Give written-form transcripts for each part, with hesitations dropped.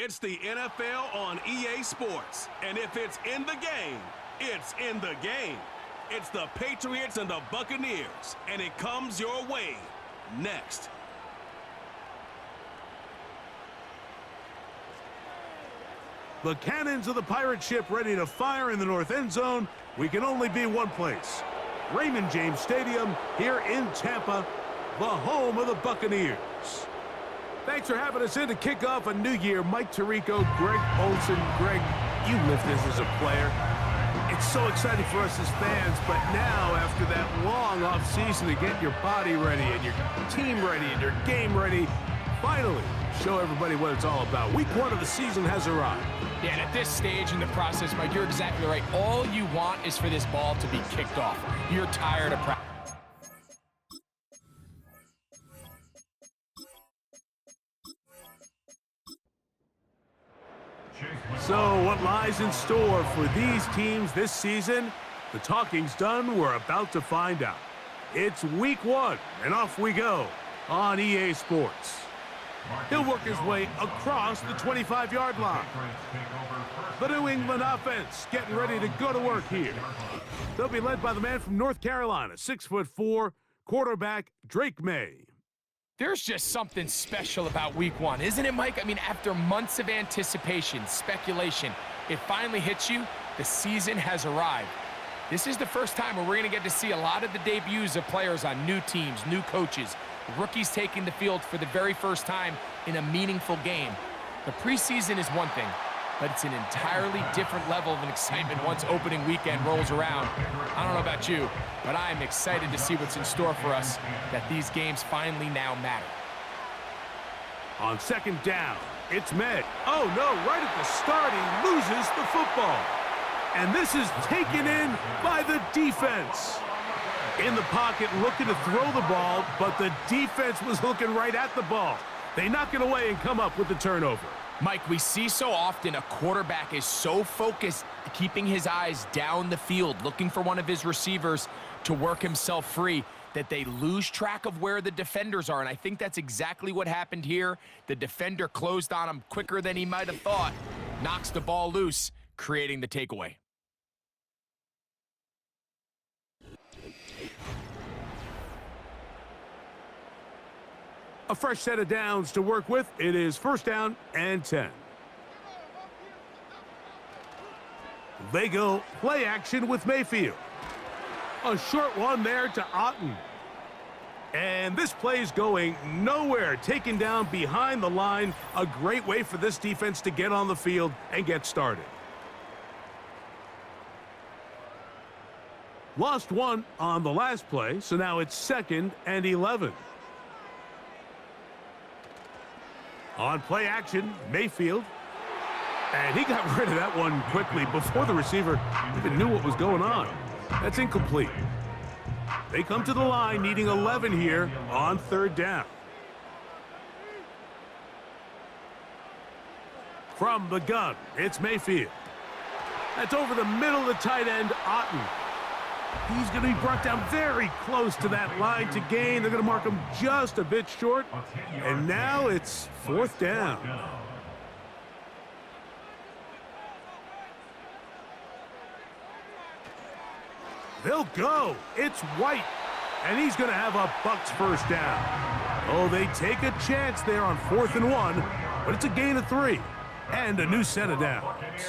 It's the NFL on EA Sports. And if it's in the game, it's in the game. It's the Patriots and the Buccaneers. And it comes your way next. The cannons of the pirate ship ready to fire in the north end zone. We can only be one place. Raymond James Stadium here in Tampa, the home of the Buccaneers. Thanks for having us in to kick off a new year. Mike Tirico, Greg Olson. Greg, you lived this as a player. It's so exciting for us as fans, but now after that long off season to get your body ready and your team ready and your game ready, finally show everybody what it's all about. Week 1 of the season has arrived. Yeah, and at this stage in the process, Mike, you're exactly right. All you want is for this ball to be kicked off. You're tired of practice. So what lies in store for these teams this season? The talking's done. We're about to find out. It's week 1, and off we go on EA Sports. He'll work his way across the 25-yard line. The New England offense getting ready to go to work here. They'll be led by the man from North Carolina, 6'4", quarterback Drake Maye. There's just something special about week 1, isn't it, Mike? I mean, after months of anticipation, speculation, it finally hits you. The season has arrived. This is the first time where we're going to get to see a lot of the debuts of players on new teams, new coaches, rookies taking the field for the very first time in a meaningful game. The preseason is one thing, but it's an entirely different level of excitement once opening weekend rolls around. I don't know about you, but I'm excited to see what's in store for us, that these games finally now matter. On second down, it's Maye. Oh no, right at the start, he loses the football. And this is taken in by the defense. In the pocket, looking to throw the ball, but the defense was looking right at the ball. They knock it away and come up with the turnover. Mike, we see so often a quarterback is so focused, keeping his eyes down the field, looking for one of his receivers to work himself free, that they lose track of where the defenders are. And I think that's exactly what happened here. The defender closed on him quicker than he might have thought, knocks the ball loose, creating the takeaway. A fresh set of downs to work with. It is first down and 10. They go play action with Mayfield. A short one there to Otten. And this play's going nowhere. Taken down behind the line. A great way for this defense to get on the field and get started. Lost one on the last play, so now it's 2nd and 11. On play action, Mayfield. And he got rid of that one quickly before the receiver even knew what was going on. That's incomplete. They come to the line needing 11 here on 3rd down. From the gun, it's Mayfield. That's over the middle of the tight end, Otten. He's going to be brought down very close to that line to gain. They're going to mark him just a bit short. And now it's 4th down. They'll go. It's White. And he's going to have a Bucs first down. Oh, they take a chance there on 4th and 1. But it's a gain of 3. And a new set of downs.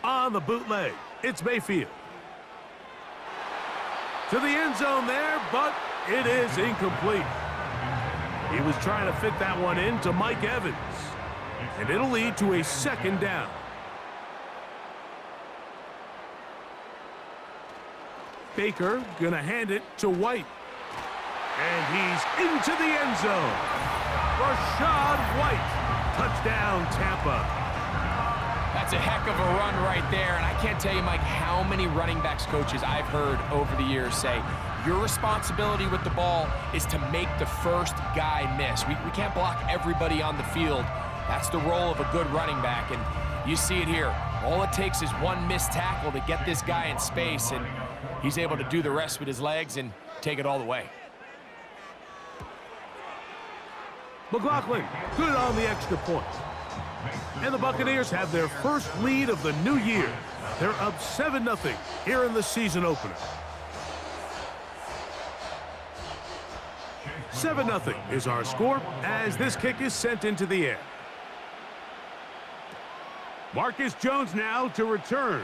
On the bootleg, it's Mayfield. To the end zone there, but it is incomplete. He was trying to fit that one in to Mike Evans. And it'll lead to a 2nd down. Baker gonna hand it to White. And he's into the end zone. Rashad White, touchdown Tampa. That's a heck of a run right there, and I can't tell you, Mike, how many running backs coaches I've heard over the years say, your responsibility with the ball is to make the first guy miss. We can't block everybody on the field. That's the role of a good running back, and you see it here. All it takes is one missed tackle to get this guy in space, and he's able to do the rest with his legs and take it all the way. McLaughlin, good on the extra point. And the Buccaneers have their first lead of the new year. They're up 7-0 here in the season opener. 7-0 is our score as this kick is sent into the air. Marcus Jones now to return.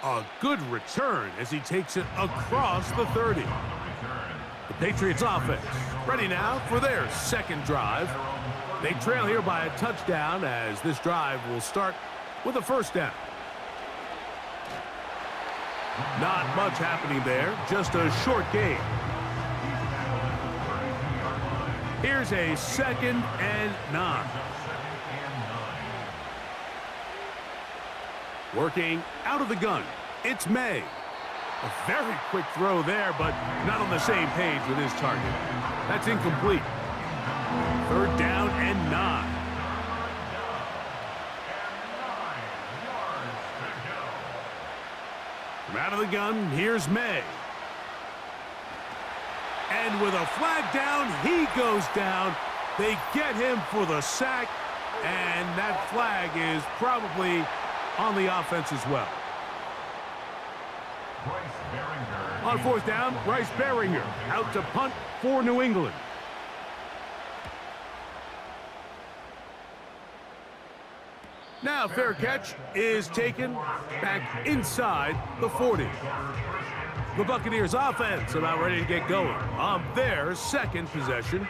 A good return as he takes it across the 30. The Patriots offense ready now for their second drive. They trail here by a touchdown as this drive will start with a first down. Not much happening there, just a short gain. Here's a 2nd and 9. Working out of the gun, it's Maye. A very quick throw there, but not on the same page with his target. That's incomplete. 3rd down and 9. From out of the gun, here's Maye. And with a flag down, he goes down. They get him for the sack, and that flag is probably on the offense as well. On 4th down, Bryce Baringer out to punt for New England. Now fair catch is taken back inside the 40. The Buccaneers offense about ready to get going on their second possession.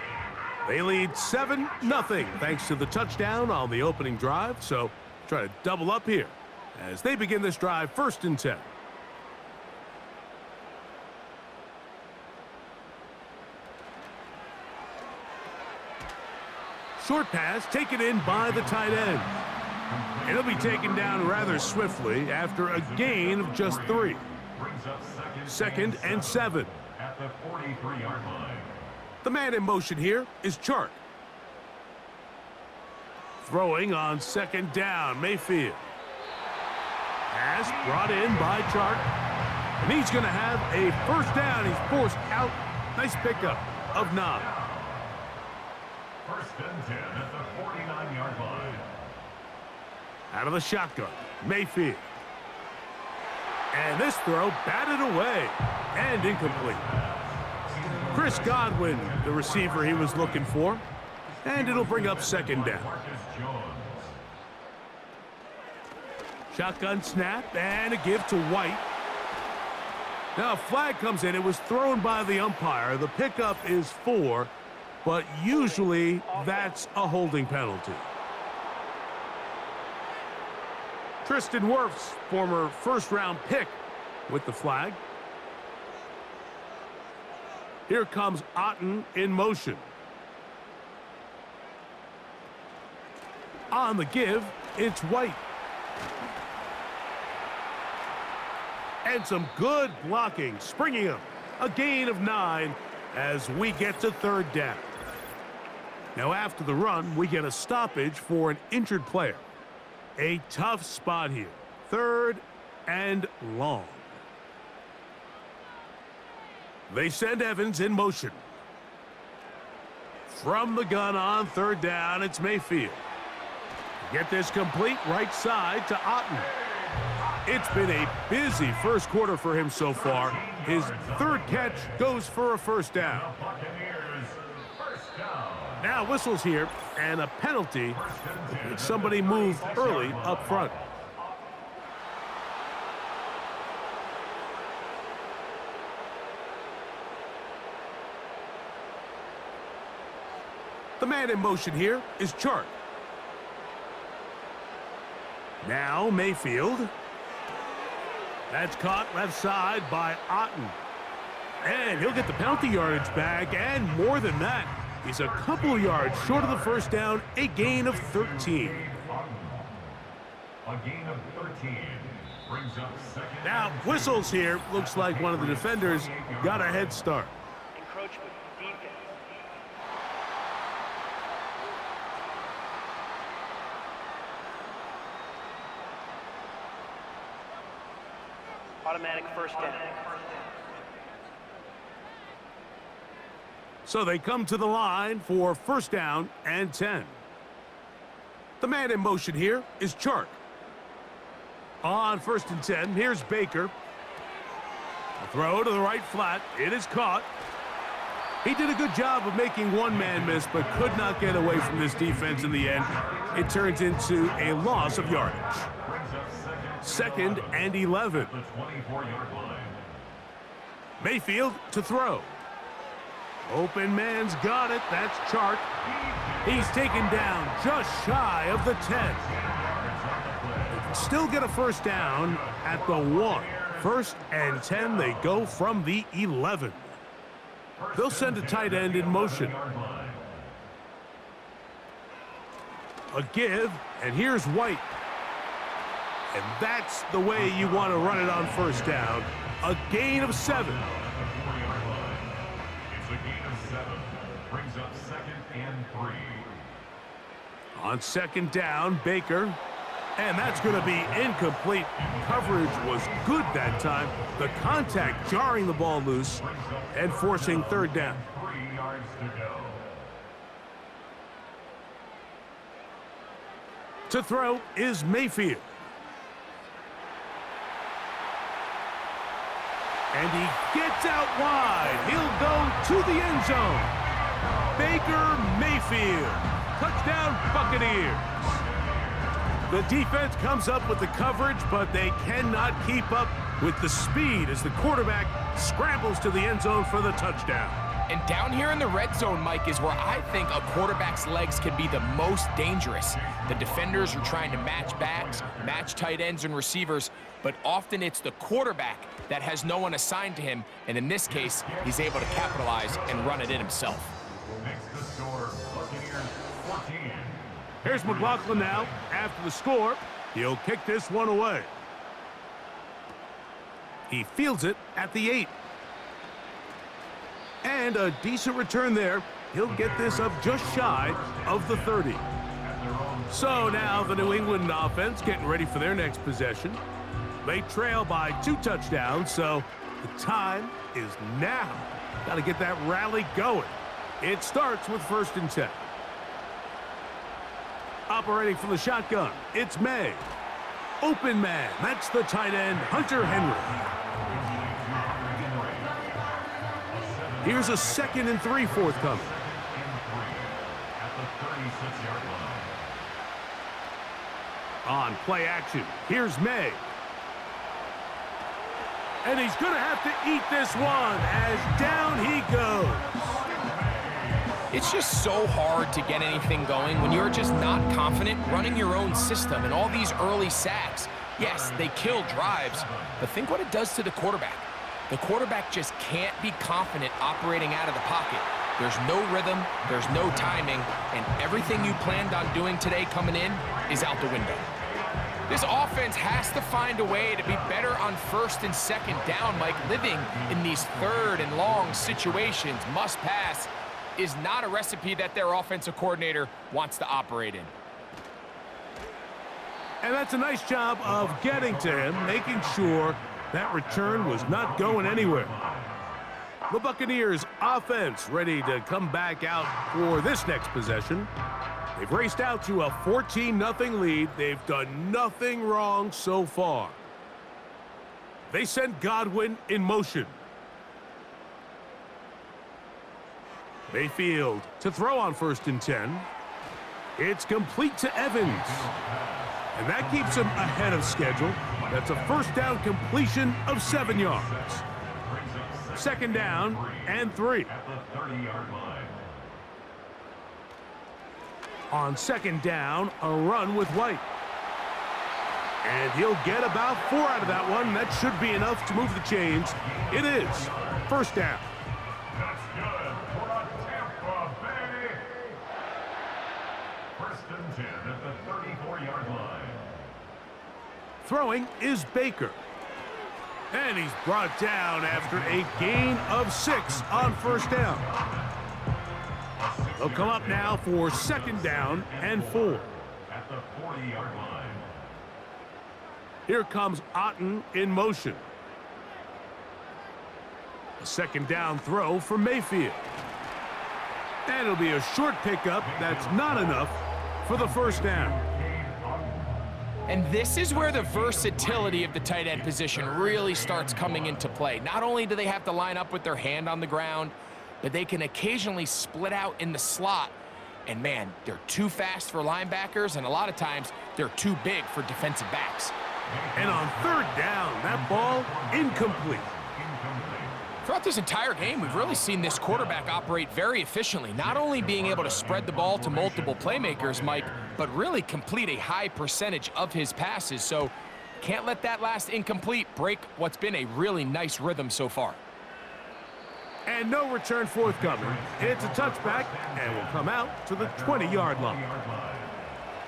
They lead 7-0 thanks to the touchdown on the opening drive, so try to double up here as they begin this drive 1st and 10. Short pass taken in by the tight end. It'll be taken down rather swiftly after a gain of just 3. 2nd and 7. At the 43-yard line. The man in motion here is Chark. Throwing on 2nd down, Mayfield. Pass brought in by Chark. And he's going to have a 1st down. He's forced out. Nice pickup of 9. 1st and 10 at the 49-yard line. Out of the shotgun, Mayfield. And this throw batted away and incomplete. Chris Godwin, the receiver he was looking for. And it'll bring up 2nd down. Shotgun snap and a give to White. Now a flag comes in. It was thrown by the umpire. The pickup is 4, but usually that's a holding penalty. Tristan Wirfs, former 1st-round pick, with the flag. Here comes Otten in motion. On the give, it's White. And some good blocking, springing him. A gain of 9 as we get to 3rd down. Now after the run, we get a stoppage for an injured player. A tough spot here. 3rd and long. They send Evans in motion. From the gun on 3rd down, it's Mayfield. Get this complete right side to Otten. It's been a busy 1st quarter for him so far. His 3rd catch goes for a 1st down. Now whistles here and a penalty. Somebody moved early up front. The man in motion here is Chark. Now Mayfield. That's caught left side by Otten. And he'll get the penalty yardage back, and more than that. He's a couple of yards short of the 1st down, a gain of 13. A gain of 13 brings up 2nd. Now whistles here. Looks like one of the defenders got a head start. Encroachment, defense. Automatic 1st down. So they come to the line for first down and 10. The man in motion here is Chark. On first and 10, here's Baker. A throw to the right flat. It is caught. He did a good job of making one man miss, but could not get away from this defense in the end. It turns into a loss of yardage. Second and 11. Mayfield to throw. Open man's got it. That's Chark. He's taken down just shy of the 10. They can still get a first down at the 1. First and 10, they go from the 11. They'll send a tight end in motion. A give, and here's White. And that's the way you want to run it on first down. A gain of 7. It's a gain of 7. Brings up second and 3. On second down, Baker. And that's going to be incomplete. Coverage was good that time. The contact jarring the ball loose and forcing third down. 3 yards to go. To throw is Mayfield. And he gets out wide. He'll go to the end zone. Baker Mayfield. Touchdown, Buccaneers. The defense comes up with the coverage, but they cannot keep up with the speed as the quarterback scrambles to the end zone for the touchdown. And down here in the red zone, Mike, is where I think a quarterback's legs can be the most dangerous. The defenders are trying to match backs, match tight ends and receivers, but often it's the quarterback that has no one assigned to him, and in this case, he's able to capitalize and run it in himself. Makes the score Buccaneers 14. Here's McLaughlin now. After the score, he'll kick this one away. He fields it at the 8. And a decent return there. He'll get this up just shy of the 30. So now the New England offense getting ready for their next possession. They trail by 2 touchdowns, so the time is now. Got to get that rally going. It starts with first and 10. Operating from the shotgun, it's Maye. Open man, that's the tight end, Hunter Henry. Here's a 2nd and 3 forthcoming. At the 36-yard line. On play action, here's Maye. And he's going to have to eat this one as down he goes. It's just so hard to get anything going when you're just not confident running your own system, and all these early sacks. Yes, they kill drives, but think what it does to the quarterback. The quarterback just can't be confident operating out of the pocket. There's no rhythm, there's no timing, and everything you planned on doing today coming in is out the window. This offense has to find a way to be better on first and second down, Mike. Living in these third and long situations, must pass, is not a recipe that their offensive coordinator wants to operate in. And that's a nice job of getting to him, making sure that return was not going anywhere. The Buccaneers offense ready to come back out for this next possession. They've raced out to a 14-0 lead. They've done nothing wrong so far. They send Godwin in motion. Mayfield to throw on first and 10. It's complete to Evans. And that keeps him ahead of schedule. That's a first down completion of 7 yards. Second down and 3. At the 30-yard line. On second down, a run with White. And he'll get about 4 out of that one. That should be enough to move the chains. It is first down. That's good for a Tampa Bay. First and 10 at the 34-yard line. Throwing is Baker. And he's brought down after a gain of 6 on first down. They'll come up now for second down and 4. At the 40-yard line. Here comes Otten in motion. A second down throw for Mayfield. And it'll be a short pickup. That's not enough for the first down. And this is where the versatility of the tight end position really starts coming into play. Not only do they have to line up with their hand on the ground, but they can occasionally split out in the slot. And man, they're too fast for linebackers, and a lot of times they're too big for defensive backs. And on third down, that ball incomplete. Throughout this entire game, we've really seen this quarterback operate very efficiently, not only being able to spread the ball to multiple playmakers, Mike, but really complete a high percentage of his passes. So can't let that last incomplete break what's been a really nice rhythm so far. And no return forthcoming. It's a touchback and will come out to the 20-yard line.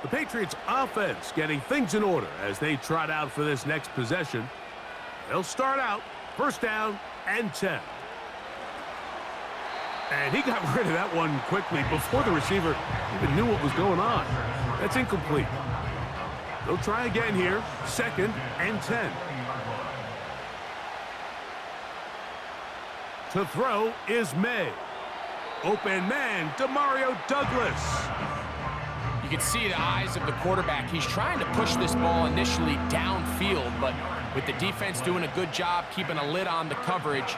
The Patriots offense getting things in order as they trot out for this next possession. They'll start out first down and 10. And he got rid of that one quickly before the receiver even knew what was going on. That's incomplete. They'll try again here, second and 10. To throw is Maye. Open man, Demario Douglas. You can see the eyes of the quarterback. He's trying to push this ball initially downfield, but with the defense doing a good job keeping a lid on the coverage,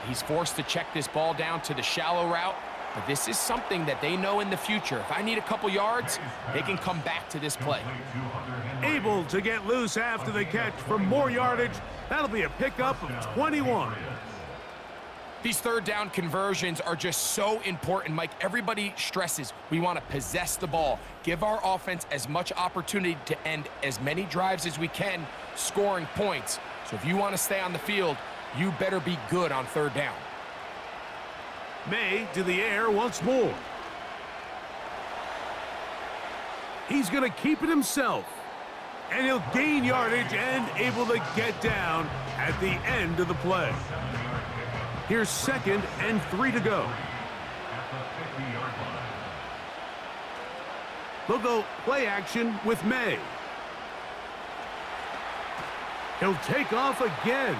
he's forced to check this ball down to the shallow route. But this is something that they know in the future. If I need a couple yards, they can come back to this play. Able to get loose after the catch for more yardage. That'll be a pickup of 21. These third down conversions are just so important, Mike. Everybody stresses we want to possess the ball, give our offense as much opportunity to end as many drives as we can, scoring points. So if you want to stay on the field, you better be good on third down. Maye to the air once more. He's going to keep it himself. And he'll gain yardage and able to get down at the end of the play. Here's second and 3 to go. They'll go play action with Maye. He'll take off again.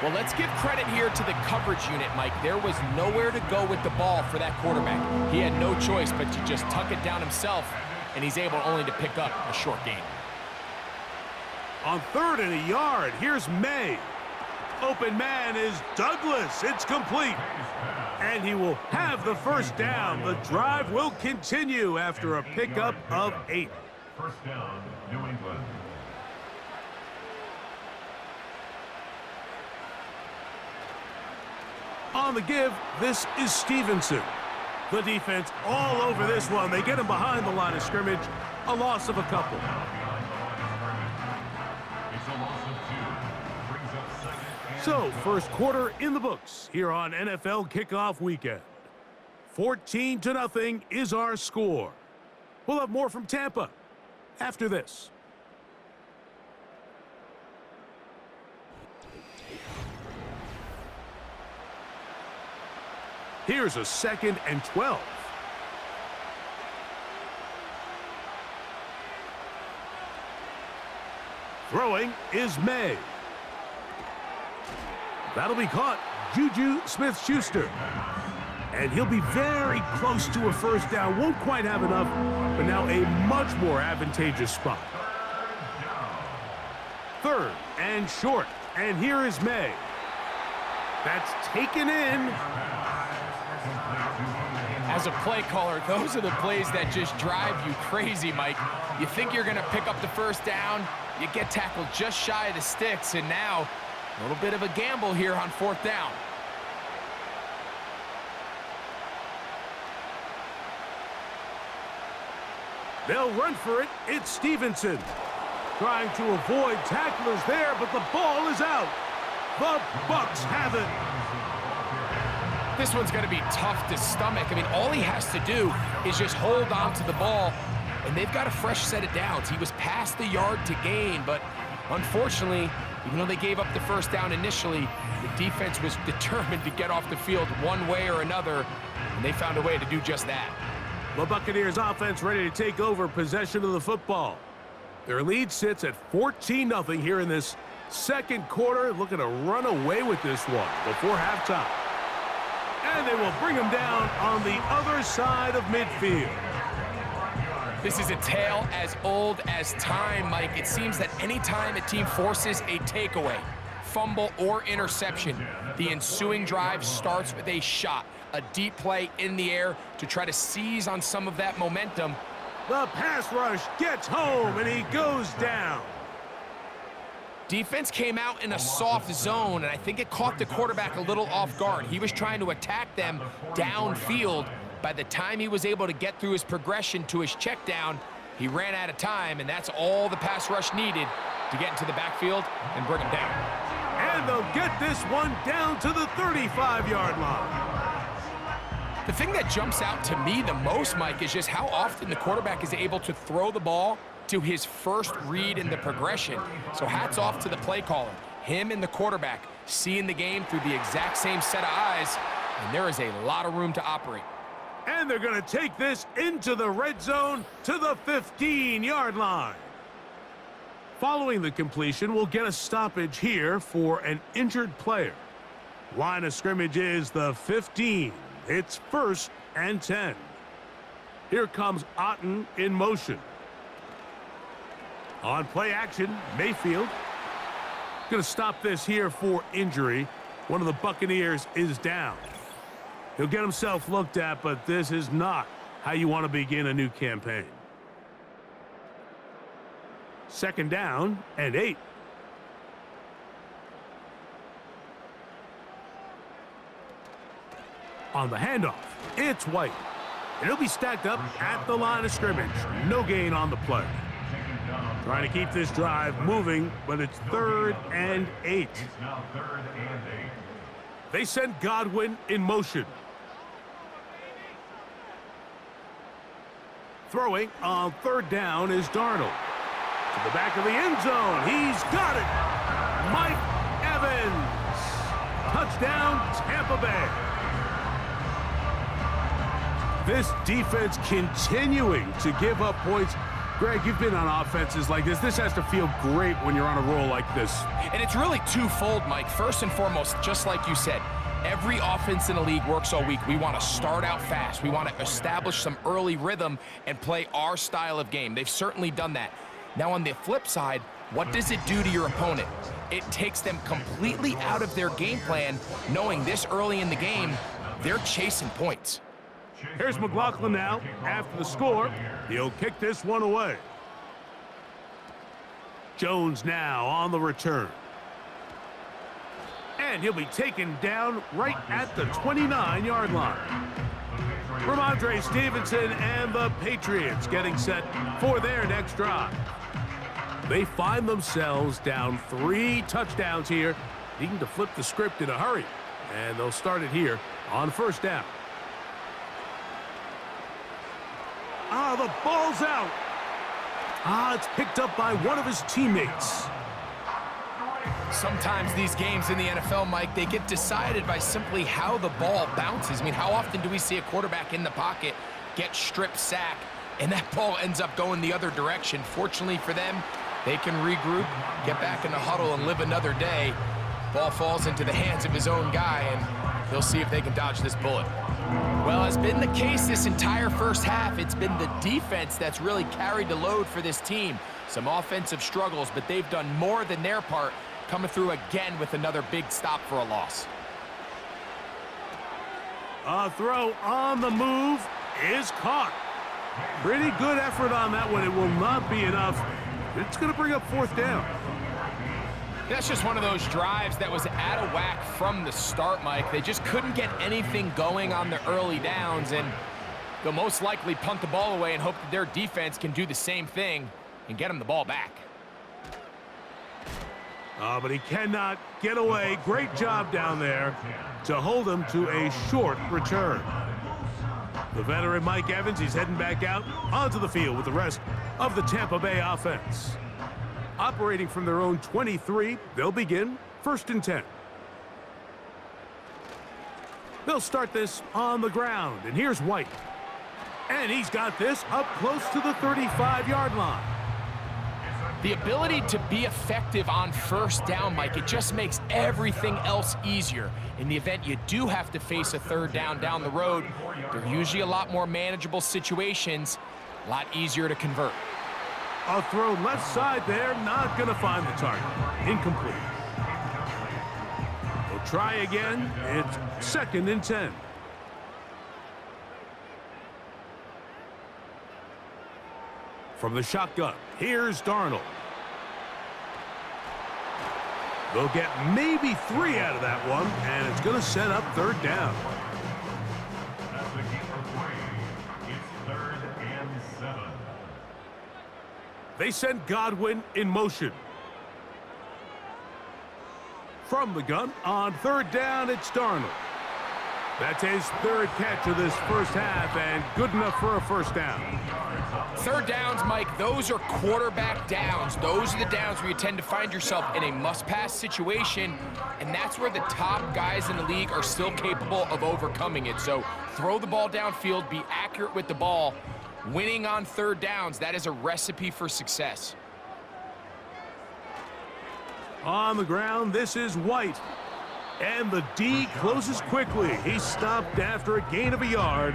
Well, let's give credit here to the coverage unit, Mike. There was nowhere to go with the ball for that quarterback. He had no choice but to just tuck it down himself, and he's able only to pick up a short gain. On third and a yard, here's Maye. Open man is Douglas. It's complete. And he will have the first down. The drive will continue after a pickup of 8. First down, New England. On the give, this is Stevenson. The defense all over this one. They get him behind the line of scrimmage. A loss of a couple. It's a loss of 2. Brings up second and So, first quarter in the books here on NFL Kickoff Weekend. 14-0 is our score. We'll have more from Tampa after this. Here's a second and 12. Throwing is Maye. That'll be caught. Juju Smith-Schuster. And he'll be very close to a first down. Won't quite have enough, but now a much more advantageous spot. Third and short. And here is Maye. That's taken in. As a play caller, those are the plays that just drive you crazy, Mike. You think you're going to pick up the first down, you get tackled just shy of the sticks, and now a little bit of a gamble here on fourth down. They'll run for it. It's Stevenson. Trying to avoid tacklers there, but the ball is out. The Bucs have it. This one's going to be tough to stomach. I mean, all he has to do is just hold on to the ball, and they've got a fresh set of downs. He was past the yard to gain, but unfortunately, even though they gave up the first down initially, the defense was determined to get off the field one way or another, and they found a way to do just that. The Buccaneers offense ready to take over possession of the football. Their lead sits at 14-0 here in this second quarter, looking to run away with this one before halftime. And they will bring him down on the other side of midfield. This is a tale as old as time, Mike. It seems that anytime a team forces a takeaway, fumble, or interception, the ensuing drive starts with a shot, a deep play in the air to try to seize on some of that momentum. The pass rush gets home, and he goes down. Defense came out in a soft zone, and I think it caught the quarterback a little off guard. He was trying to attack them downfield. By the time he was able to get through his progression to his check down, he ran out of time, and that's all the pass rush needed to get into the backfield and bring him down. And they'll get this one down to the 35-yard line. The thing that jumps out to me the most, Mike, is just how often the quarterback is able to throw the ball to his first read in the progression. So hats off to the play caller. Him and the quarterback seeing the game through the exact same set of eyes, and there is a lot of room to operate. And they're going to take this into the red zone to the 15-yard line. Following the completion, we'll get a stoppage here for an injured player. Line of scrimmage is the 15. It's 1st and 10. Here comes Otten in motion. On play action, Mayfield. Going to stop this here for injury. One of the Buccaneers is down. He'll get himself looked at, but this is not how you want to begin a new campaign. 2nd down and 8. On the handoff, it's White. And he'll be stacked up at the line of scrimmage. No gain on the play. Trying to keep this drive moving, but it's 3rd and 8. They send Godwin in motion. Throwing on 3rd down is Darnold. To the back of the end zone. He's got it. Mike Evans. Touchdown, Tampa Bay. This defense continuing to give up points. Greg, you've been on offenses like this. This has to feel great when you're on a roll like this. And it's really twofold, Mike. First and foremost, just like you said, every offense in the league works all week. We want to start out fast. We want to establish some early rhythm and play our style of game. They've certainly done that. Now, on the flip side, what does it do to your opponent? It takes them completely out of their game plan, knowing this early in the game, they're chasing points. Here's McLaughlin now. After the score, he'll kick this one away. Jones now on the return. And he'll be taken down right at the 29-yard line. Ramondre Stevenson and the Patriots getting set for their next drive. They find themselves down 3 touchdowns here, needing to flip the script in a hurry. And they'll start it here on 1st down. The ball's out. It's picked up by one of his teammates. Sometimes these games in the NFL, Mike, they get decided by simply how the ball bounces. I mean, how often do we see a quarterback in the pocket get strip sack, and that ball ends up going the other direction? Fortunately for them, they can regroup, get back in the huddle, and live another day. Ball falls into the hands of his own guy, and they'll see if they can dodge this bullet. Well, as been the case this entire first half, it's been the defense that's really carried the load for this team. Some offensive struggles, but they've done more than their part, coming through again with another big stop for a loss. A throw on the move is caught. Pretty good effort on that one. It will not be enough. It's going to bring up 4th down. That's just one of those drives that was out of whack from the start, Mike. They just couldn't get anything going on the early downs, and they'll most likely punt the ball away and hope that their defense can do the same thing and get them the ball back. But he cannot get away. Great job down there to hold him to a short return. The veteran Mike Evans, he's heading back out onto the field with the rest of the Tampa Bay offense. Operating from their own 23, they'll begin 1st and 10. They'll start this on the ground, and here's White. And he's got this up close to the 35-yard line. The ability to be effective on first down, Mike, it just makes everything else easier. In the event you do have to face a third down the road, they're usually a lot more manageable situations, a lot easier to convert. A throw left side there, not going to find the target. Incomplete. We'll try again. It's 2nd and 10. From the shotgun, here's Darnold. They'll get maybe 3 out of that one, and it's going to set up 3rd down. As the game of play, it's 3rd and 7. They send Godwin in motion. From the gun, on 3rd down, it's Darnold. That's his 3rd catch of this first half, and good enough for a first down. 3rd downs, Mike, those are quarterback downs. Those are the downs where you tend to find yourself in a must-pass situation, and that's where the top guys in the league are still capable of overcoming it. So throw the ball downfield, be accurate with the ball. Winning on 3rd downs, that is a recipe for success. On the ground, this is White. And the D closes quickly. He stopped after a gain of a yard.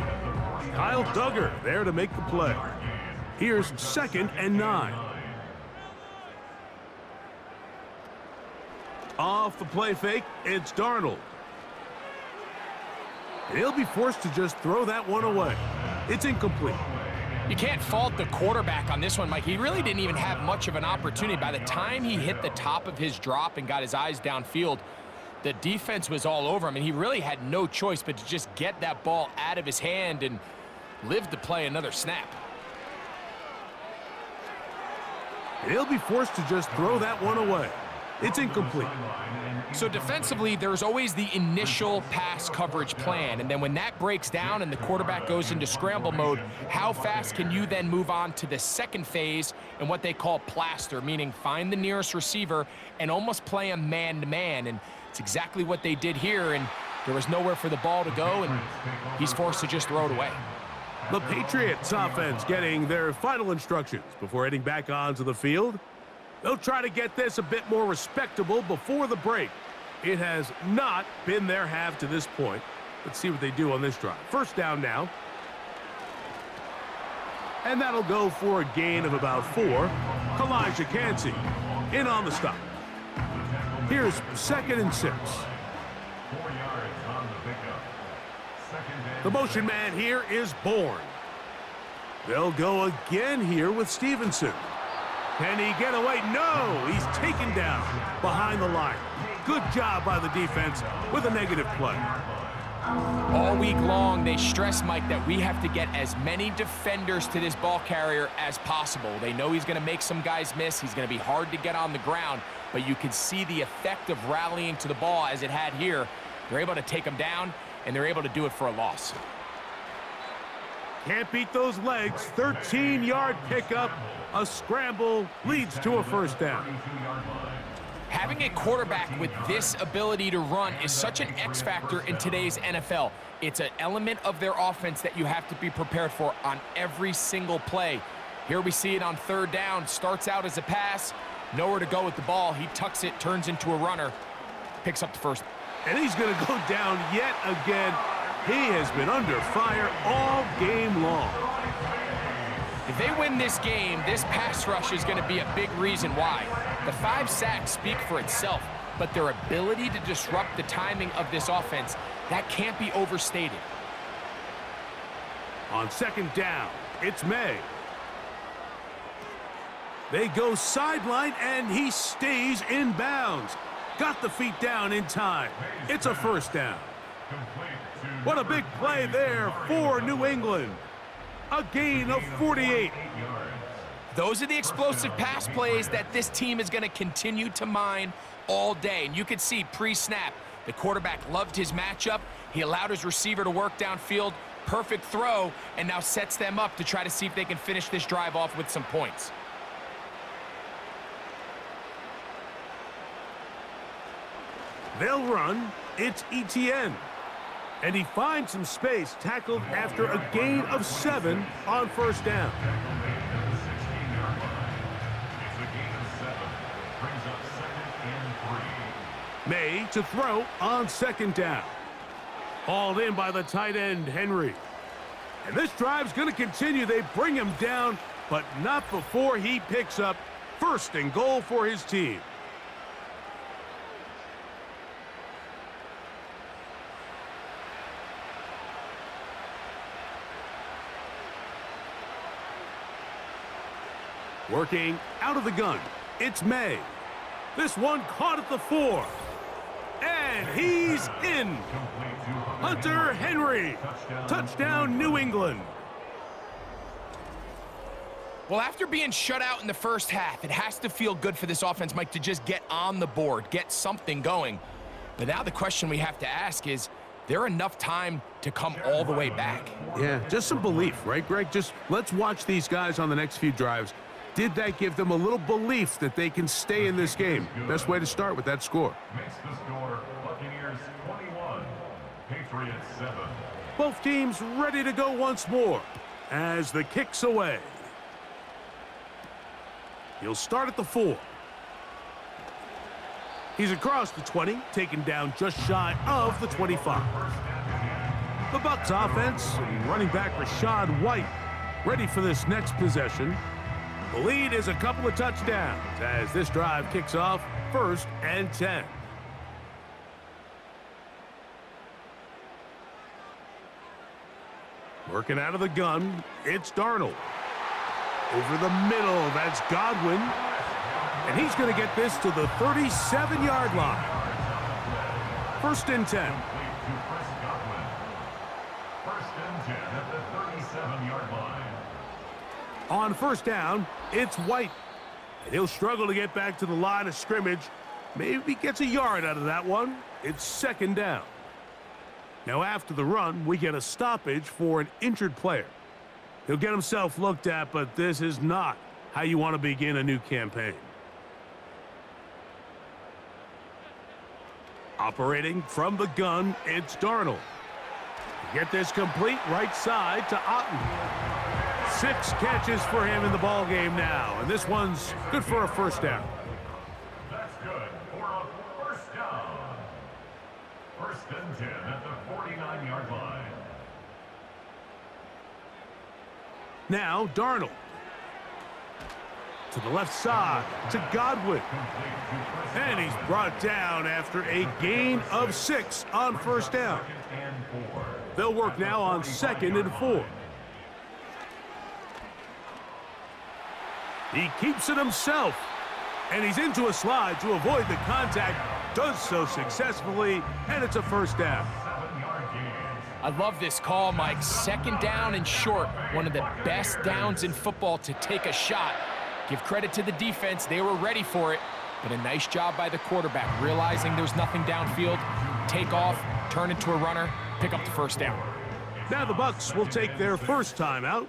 Kyle Duggar there to make the play. Here's 2nd and 9. Off the play fake, it's Darnold. He'll be forced to just throw that one away. It's incomplete. You can't fault the quarterback on this one, Mike. He really didn't even have much of an opportunity. By the time he hit the top of his drop and got his eyes downfield, the defense was all over him, and he really had no choice but to just get that ball out of his hand and live to play another snap. He'll be forced to just throw that one away. It's incomplete. So defensively, there's always the initial pass coverage plan, and then when that breaks down and the quarterback goes into scramble mode, how fast can you then move on to the second phase and what they call plaster, meaning find the nearest receiver and almost play him man-to-man, and it's exactly what they did here, and there was nowhere for the ball to go, and he's forced to just throw it away. The Patriots offense getting their final instructions before heading back onto the field. They'll try to get this a bit more respectable before the break. It has not been their half to this point. Let's see what they do on this drive. 1st down now. And that'll go for a gain of about 4. Kalijah Kancey in on the stop. Here's 2nd and 6. 4 yards on the pickup. 2nd and The motion man here is Bourne. They'll go again here with Stevenson. Can he get away? No! He's taken down behind the line. Good job by the defense with a negative play. All week long, they stress, Mike, that we have to get as many defenders to this ball carrier as possible. They know he's going to make some guys miss. He's going to be hard to get on the ground, but you can see the effect of rallying to the ball as it had here. They're able to take him down, and they're able to do it for a loss. Can't beat those legs. 13-yard pickup. A scramble leads to a first down. Having a quarterback with this ability to run is such an X factor in today's NFL. It's an element of their offense that you have to be prepared for on every single play. Here we see it on 3rd down. Starts out as a pass. Nowhere to go with the ball. He tucks it, turns into a runner, picks up the first. And he's going to go down yet again. He has been under fire all game long. If they win this game, this pass rush is going to be a big reason why. The 5 sacks speak for itself, but their ability to disrupt the timing of this offense, that can't be overstated. On 2nd down, it's Maye. They go sideline, and he stays in bounds. Got the feet down in time. It's a first down. What a big play there for New England. A gain of 48. Those are the explosive pass plays that this team is going to continue to mine all day. And you can see pre-snap, the quarterback loved his matchup. He allowed his receiver to work downfield. Perfect throw, and now sets them up to try to see if they can finish this drive off with some points. They'll run. It's Etienne. And he finds some space, tackled after a gain of 7 on 1st down. Maye to throw on second down. Hauled in by the tight end, Henry. And this drive's going to continue. They bring him down, but not before he picks up first and goal for his team. Working out of the gun, it's Maye. This one caught at the 4. And he's in. Hunter Henry. Touchdown, New England. Well, after being shut out in the first half, it has to feel good for this offense, Mike, to just get on the board, get something going. But now the question we have to ask is there enough time to come all the way back? Yeah, just some belief, right, Greg? Just let's watch these guys on the next few drives. Did that give them a little belief that they can stay in this game? Best way to start with that score. Makes the score Buccaneers 21, Patriots 7. Both teams ready to go once more as the kick's away. He'll start at the 4. He's across the 20, taken down just shy of the 25. The Bucs offense and running back Rachaad White ready for this next possession. The lead is a couple of touchdowns as this drive kicks off 1st and 10. Working out of the gun, it's Darnold. Over the middle, that's Godwin. And he's going to get this to the 37-yard line. 1st and 10. First and 10 at the 37-yard line. On 1st down, it's White. And he'll struggle to get back to the line of scrimmage. Maybe gets a yard out of that one. It's 2nd down. Now after the run, we get a stoppage for an injured player. He'll get himself looked at, but this is not how you want to begin a new campaign. Operating from the gun, it's Darnold. Get this complete right side to Otten. 6 catches for him in the ball game now, and this one's good for a 1st down. That's good for a 1st down. 1st and 10 at the 49-yard line. Now Darnold. To the left side, to Godwin. And he's brought down after a gain of 6 on 1st down. They'll work now on 2nd and 4. He keeps it himself, and he's into a slide to avoid the contact. Does so successfully, and it's a 1st down. I love this call, Mike. 2nd down and short. One of the best downs in football to take a shot. Give credit to the defense. They were ready for it. But a nice job by the quarterback, realizing there's nothing downfield. Take off, turn into a runner, pick up the 1st down. Now the Bucs will take their first timeout.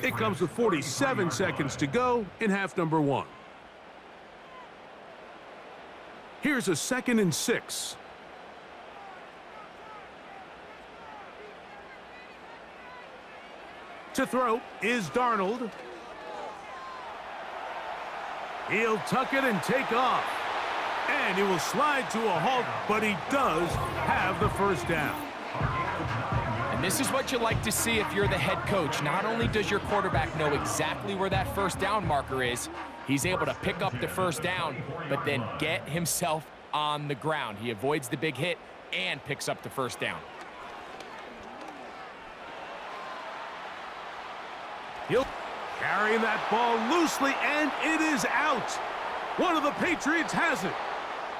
It comes with 47 seconds to go in half number 1. Here's a 2nd and 6. To throw is Darnold. He'll tuck it and take off. And he will slide to a halt, but he does have the 1st down. And this is what you like to see if you're the head coach. Not only does your quarterback know exactly where that 1st down marker is, he's able to pick up the 1st down, but then get himself on the ground. He avoids the big hit and picks up the 1st down. He'll carry that ball loosely, and it is out. One of the Patriots has it.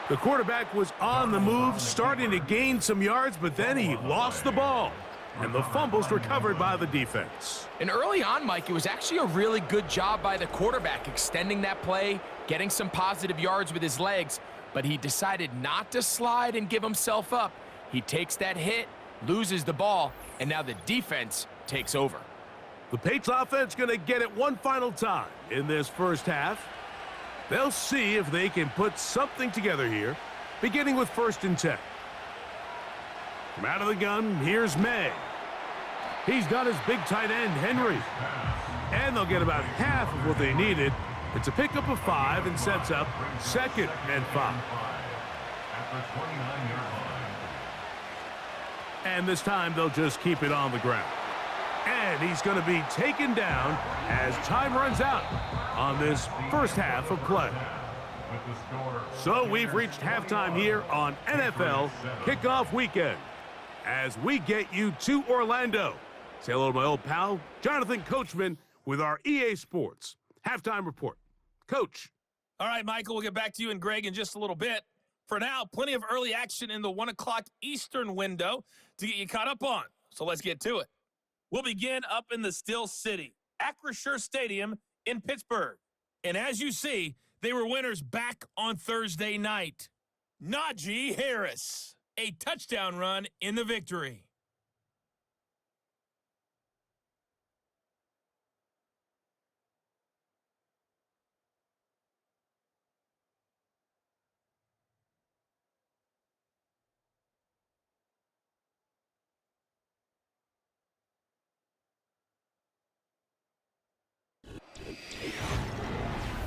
The quarterback was on the move, starting to gain some yards, but then he lost the ball. And the fumble's recovered by the defense. And early on, Mike, it was actually a really good job by the quarterback, extending that play, getting some positive yards with his legs, but he decided not to slide and give himself up. He takes that hit, loses the ball, and now the defense takes over. The Patriots offense going to get it one final time in this 1st half. They'll see if they can put something together here, beginning with 1st and 10. From out of the gun, here's Maye. He's got his big tight end, Henry. And they'll get about half of what they needed. It's a pickup of 5 and sets up 2nd and 5. the 29-yard line. And this time they'll just keep it on the ground. And he's going to be taken down as time runs out on this first half of play. So we've reached halftime here on NFL Kickoff Weekend as we get you to Orlando. Say hello to my old pal, Jonathan Coachman, with our EA Sports Halftime Report. Coach. All right, Michael, we'll get back to you and Greg in just a little bit. For now, plenty of early action in the 1 o'clock Eastern window to get you caught up on. So let's get to it. We'll begin up in the Steel City, Acrisure Stadium in Pittsburgh. And as you see, they were winners back on Thursday night. Najee Harris, a touchdown run in the victory.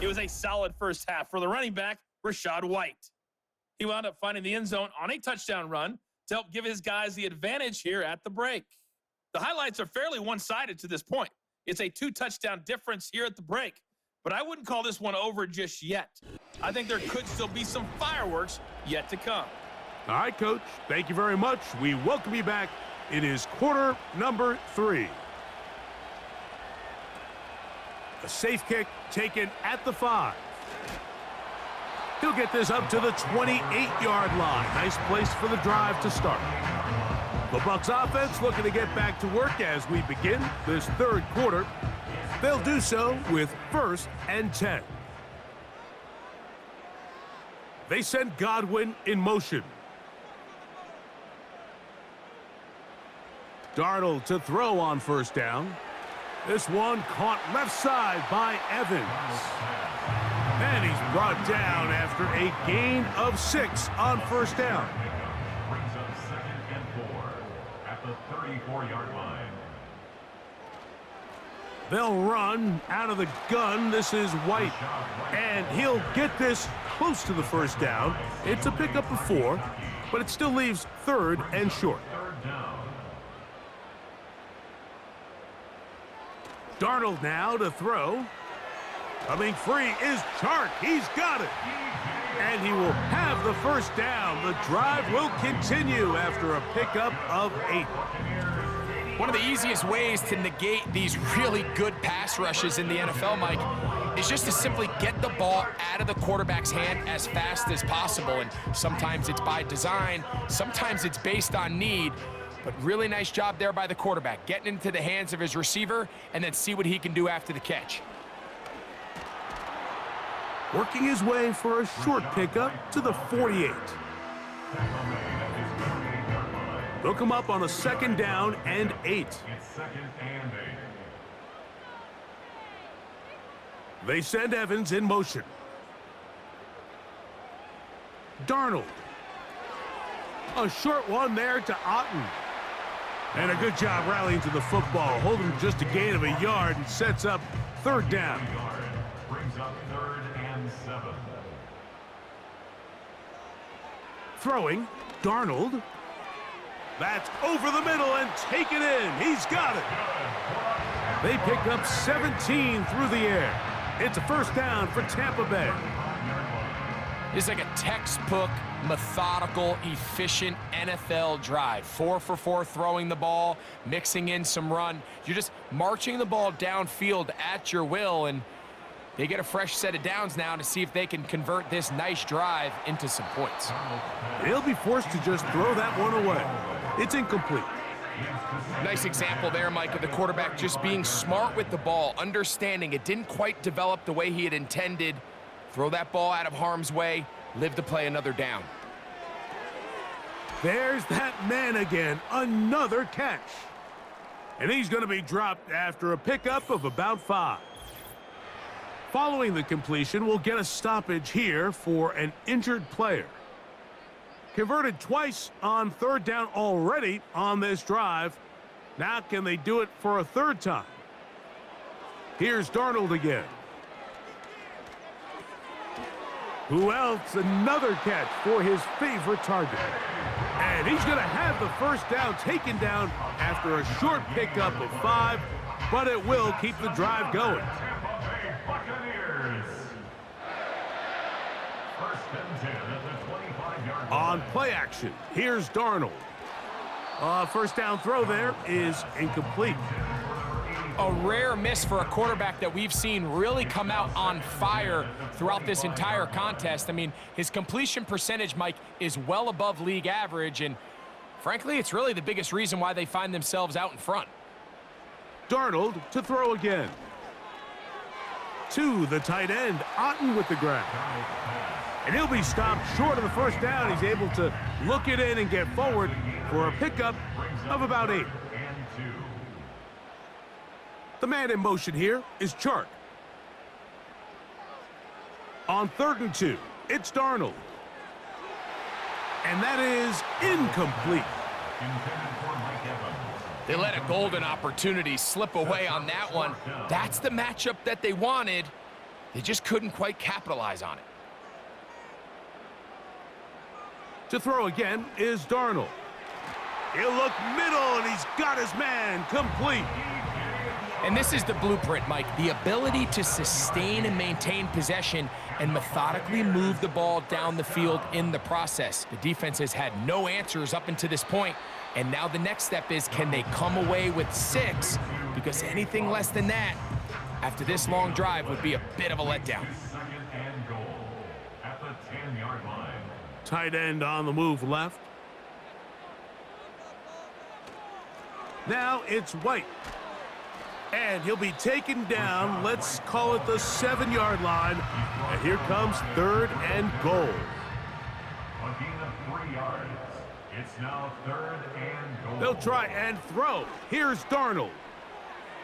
It was a solid first half for the running back, Rachaad White. He wound up finding the end zone on a touchdown run to help give his guys the advantage here at the break. The highlights are fairly one-sided to this point. It's a 2-touchdown difference here at the break, but I wouldn't call this one over just yet. I think there could still be some fireworks yet to come. All right, Coach. Thank you very much. We welcome you back. It is quarter number 3. A safe kick taken at the 5. He'll get this up to the 28-yard line. Nice place for the drive to start. The Bucs offense looking to get back to work as we begin this third quarter. They'll do so with 1st and 10. They send Godwin in motion. Darnold to throw on first down. This one caught left side by Evans. And he's brought down after a gain of 6 on first down. Brings up 2nd and 4 at the 34-yard line. They'll run out of the gun. This is White. And he'll get this close to the first down. It's a pickup of 4, but it still leaves 3rd and short. 3rd down. Darnold now to throw. Coming free is Chark. He's got it. And he will have the first down. The drive will continue after a pickup of 8. One of the easiest ways to negate these really good pass rushes in the NFL, Mike, is just to simply get the ball out of the quarterback's hand as fast as possible. And sometimes it's by design, sometimes it's based on need. But really nice job there by the quarterback, getting into the hands of his receiver and then see what he can do after the catch. Working his way for a short pickup to the 48. They'll come up on a 2nd down and 8. It's 2nd and 8. They send Evans in motion. Darnold. A short one there to Otten. And a good job rallying to the football, holding just a gain of a yard and sets up 3rd down. Brings up 3rd and 7. Throwing, Darnold. That's over the middle and taken in. He's got it. They pick up 17 through the air. It's a first down for Tampa Bay. It's like a textbook, methodical, efficient NFL drive. 4 for 4 throwing the ball, mixing in some run. You're just marching the ball downfield at your will, and they get a fresh set of downs now to see if they can convert this nice drive into some points. They'll be forced to just throw that one away. It's incomplete. Nice example there, Mike, of the quarterback just being smart with the ball, understanding it didn't quite develop the way he had intended. Throw that ball out of harm's way, live to play another down. There's that man again, another catch. And he's going to be dropped after a pickup of about 5. Following the completion, we'll get a stoppage here for an injured player. Converted twice on 3rd down already on this drive. Now can they do it for a 3rd time? Here's Darnold again. Who else? Another catch for his favorite target. And he's going to have the first down taken down after a short pickup of 5, but it will keep the drive going. Tampa Bay Buccaneers. First and 10 at the 25-yard line. On play action, here's Darnold. First down throw there is incomplete. A rare miss for a quarterback that we've seen really come out on fire throughout this entire contest. I mean, his completion percentage, Mike, is well above league average, and frankly, it's really the biggest reason why they find themselves out in front. Darnold to throw again. To the tight end, Otten with the grab. And he'll be stopped short of the first down. He's able to look it in and get forward for a pickup of about 8. The man in motion here is Chark. On 3rd and 2, it's Darnold. And that is incomplete. They let a golden opportunity slip away on that one. That's the matchup that they wanted. They just couldn't quite capitalize on it. To throw again is Darnold. He'll look middle, and he's got his man complete. And this is the blueprint, Mike. The ability to sustain and maintain possession and methodically move the ball down the field in the process. The defense has had no answers up until this point, and now the next step is, can they come away with 6? Because anything less than that, after this long drive, would be a bit of a letdown. Second and goal at the 10-yard line. Tight end on the move left. Now it's White. And he'll be taken down, let's call it the 7-yard line. And here comes 3rd and goal. A gain of 3 yards. It's now 3rd and goal. They'll try and throw. Here's Darnold.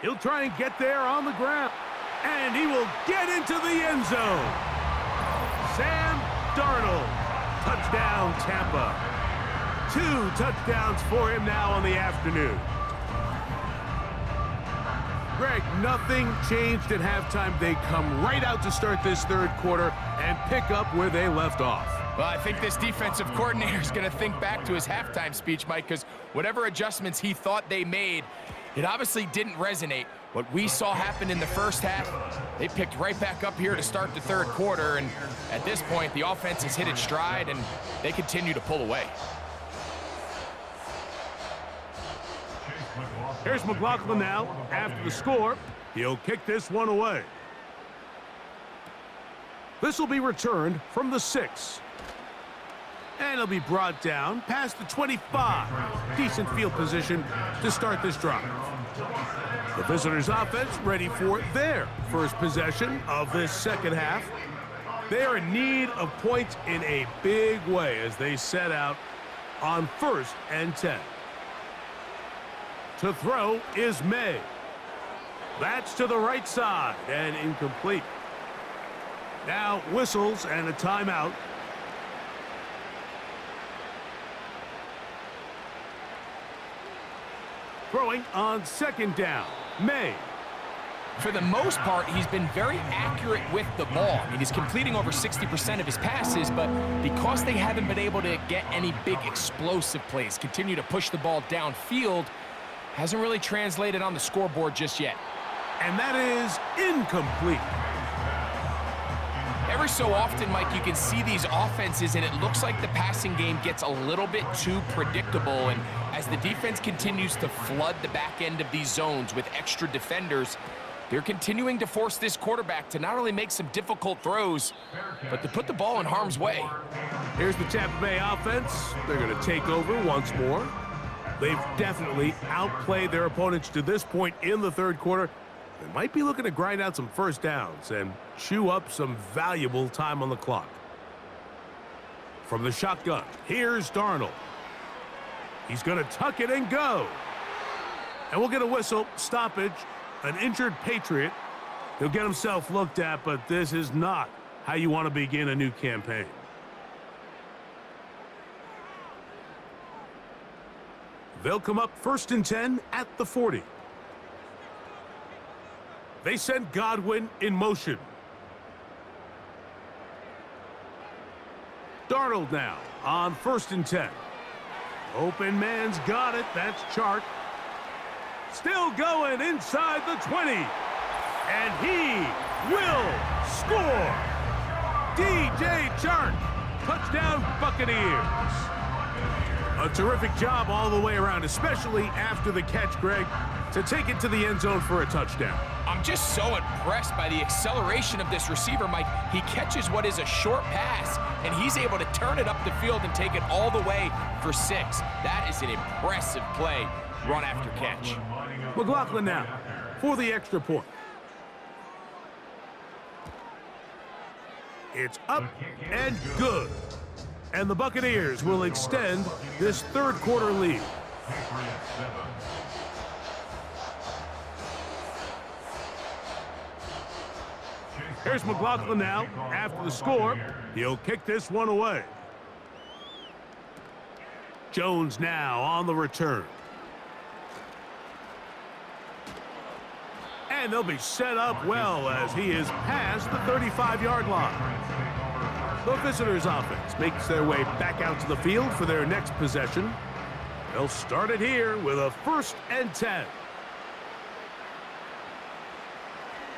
He'll try and get there on the ground. And he will get into the end zone. Sam Darnold. Touchdown, Tampa. 2 touchdowns for him now on the afternoon. Greg, nothing changed at halftime. They come right out to start this 3rd quarter and pick up where they left off. Well, I think this defensive coordinator is going to think back to his halftime speech, Mike, because whatever adjustments he thought they made, it obviously didn't resonate. What we saw happen in the first half, they picked right back up here to start the 3rd quarter, and at this point, the offense has hit its stride, and they continue to pull away. Here's McLaughlin now. After the score, he'll kick this one away. This will be returned from the 6. And it'll be brought down past the 25. Decent field position to start this drive. The visitors' offense ready for their first possession of this second half. They are in need of points in a big way as they set out on 1st and 10. To throw is Maye. That's to the right side and incomplete. Now whistles and a timeout. Throwing on 2nd down, Maye. For the most part, he's been very accurate with the ball. I mean, he's completing over 60% of his passes, but because they haven't been able to get any big explosive plays, continue to push the ball downfield, hasn't really translated on the scoreboard just yet. And that is incomplete. Every so often, Mike, you can see these offenses, and it looks like the passing game gets a little bit too predictable. And as the defense continues to flood the back end of these zones with extra defenders, they're continuing to force this quarterback to not only make some difficult throws, but to put the ball in harm's way. Here's the Tampa Bay offense. They're going to take over once more. They've definitely outplayed their opponents to this point in the 3rd quarter. They might be looking to grind out some first downs and chew up some valuable time on the clock. From the shotgun, here's Darnold. He's going to tuck it and go. And we'll get a whistle, stoppage, an injured Patriot. He'll get himself looked at, but this is not how you want to begin a new campaign. They'll come up 1st and 10 at the 40. They send Godwin in motion. Darnold now on 1st and 10. Open man's got it. That's Chark. Still going inside the 20. And he will score. DJ Chark. Touchdown, Buccaneers. A terrific job all the way around, especially after the catch, Greg, to take it to the end zone for a touchdown. I'm just so impressed by the acceleration of this receiver, Mike. He catches what is a short pass, and he's able to turn it up the field and take it all the way for 6. That is an impressive play, run after catch. McLaughlin now for the extra point. It's up and good. And the Buccaneers will extend this third quarter lead. Here's McLaughlin now. After the score, he'll kick this one away. Jones now on the return. And they'll be set up well as he is past the 35-yard line. The visitors' offense makes their way back out to the field for their next possession. They'll start it here with a 1st and 10.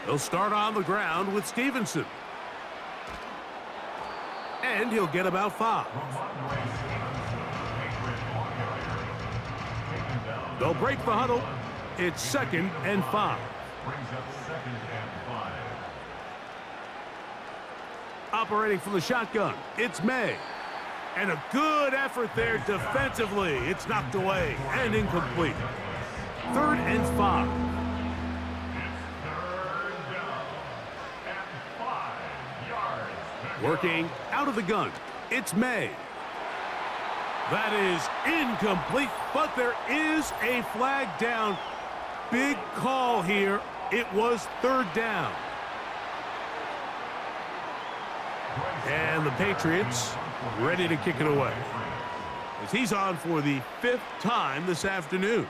They'll start on the ground with Stevenson. And he'll get about 5. They'll break the huddle. It's 2nd and 5. Operating from the shotgun, it's Maye. And a good effort there defensively. It's knocked away and incomplete. 3rd and 5. Working out of the gun, it's Maye. That is incomplete, but there is a flag down. Big call here. It was 3rd down. And the Patriots ready to kick it away, as he's on for the 5th time this afternoon.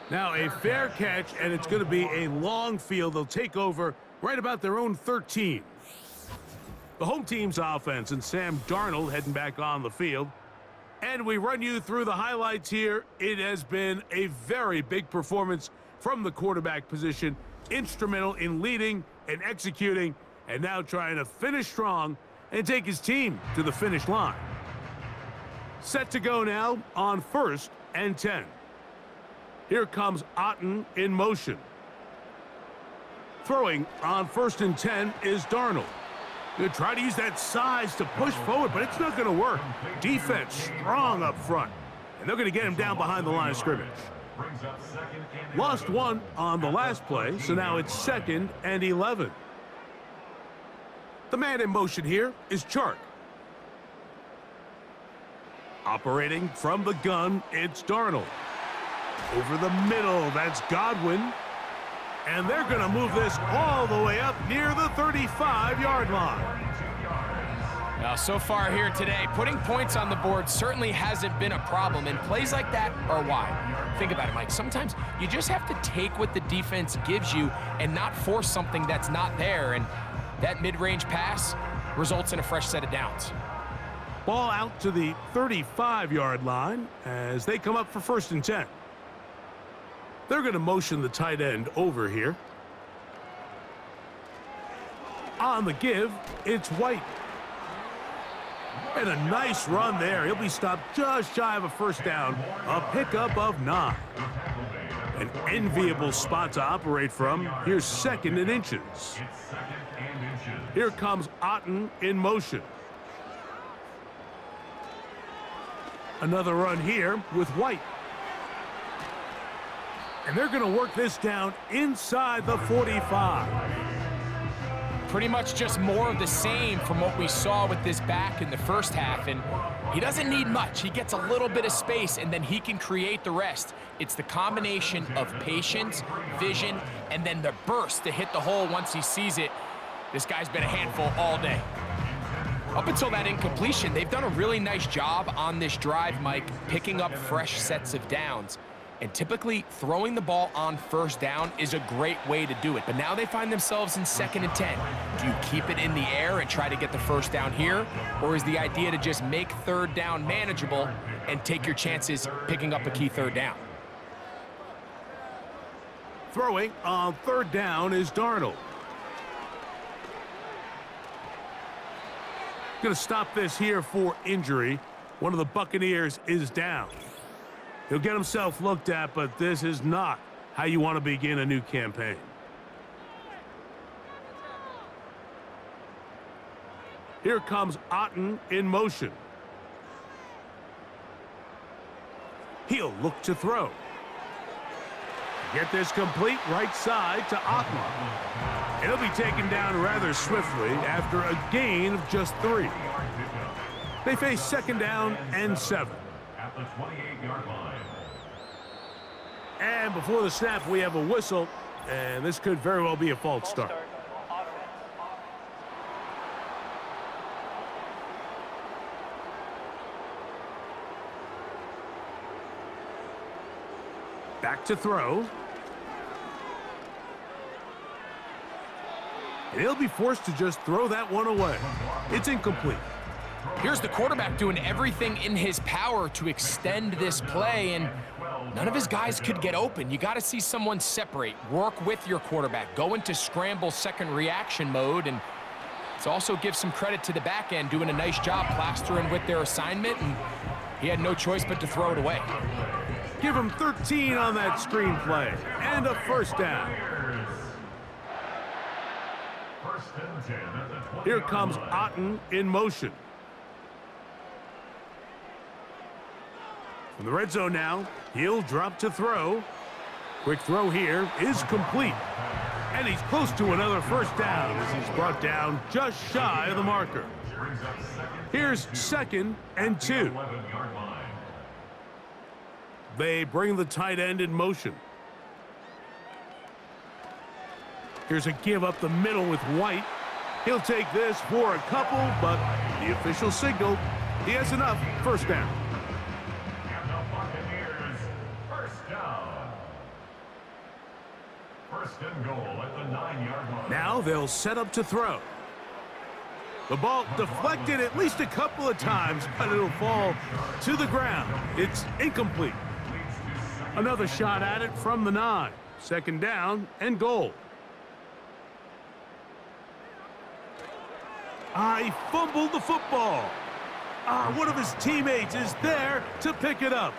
Now a fair catch, and it's going to be a long field. They'll take over right about their own 13. The home team's offense and Sam Darnold heading back on the field. And we run you through the highlights here. It has been a very big performance from the quarterback position. Instrumental in leading and executing, and now trying to finish strong and take his team to the finish line. Set to go now on 1st and 10. Here comes Otten in motion. Throwing on 1st and 10 is Darnold. They'll try to use that size to push forward, but it's not going to work. Defense strong up front, and they're going to get him down behind the line of scrimmage. Lost 1 on the last play, so now it's 2nd and 11. The man in motion here is Chark. Operating from the gun, it's Darnold. Over the middle, that's Godwin. And they're going to move this all the way up near the 35-yard line. Now, so far here today, putting points on the board certainly hasn't been a problem, and plays like that are why. Think about it, Mike. Sometimes you just have to take what the defense gives you and not force something that's not there, and that mid-range pass results in a fresh set of downs. Ball out to the 35-yard line as they come up for 1st and 10. They're going to motion the tight end over here. On the give, it's White. And a nice run there. He'll be stopped just shy of a 1st down. A pickup of 9. An enviable spot to operate from. Here's 2nd and inches. Here comes Otten in motion. Another run here with White. And they're going to work this down inside the 45. Pretty much just more of the same from what we saw with this back in the first half, and he doesn't need much. He gets a little bit of space, and then he can create the rest. It's the combination of patience, vision, and then the burst to hit the hole once he sees it. This guy's been a handful all day. Up until that incompletion, they've done a really nice job on this drive, Mike, picking up fresh sets of downs. And typically, throwing the ball on first down is a great way to do it. But now they find themselves in 2nd and 10. Do you keep it in the air and try to get the first down here? Or is the idea to just make 3rd down manageable and take your chances picking up a key 3rd down? Throwing on 3rd down is Darnold. Going to stop this here for injury. One of the Buccaneers is down. He'll get himself looked at, but this is not how you want to begin a new campaign. Here comes Otten in motion. He'll look to throw. Get this complete right side to Otten. It'll be taken down rather swiftly after a gain of just 3. They face 2nd down and 7. At the 28-yard line. And before the snap, we have a whistle, and this could very well be a false start. Back to throw. And he'll be forced to just throw that one away. It's incomplete. Here's the quarterback doing everything in his power to extend this play, and none of his guys could get open. You got to see someone separate, work with your quarterback, go into scramble second reaction mode, and it's also give some credit to the back end doing a nice job plastering with their assignment, and he had no choice but to throw it away. Give him 13 on that screenplay and a first down. Here comes Otten in motion. In the red zone now, he'll drop to throw. Quick throw here is complete. And he's close to another first down as he's brought down just shy of the marker. Here's 2nd and 2. They bring the tight end in motion. Here's a give up the middle with White. He'll take this for a couple, but the official signal, he has enough. First down. And the Buccaneers, first down. 1st and goal at the 9-yard line. Now they'll set up to throw. The ball deflected at least a couple of times, but it'll fall to the ground. It's incomplete. Another shot at it from the 9. 2nd down and goal. He fumbled the football. One of his teammates is there to pick it up.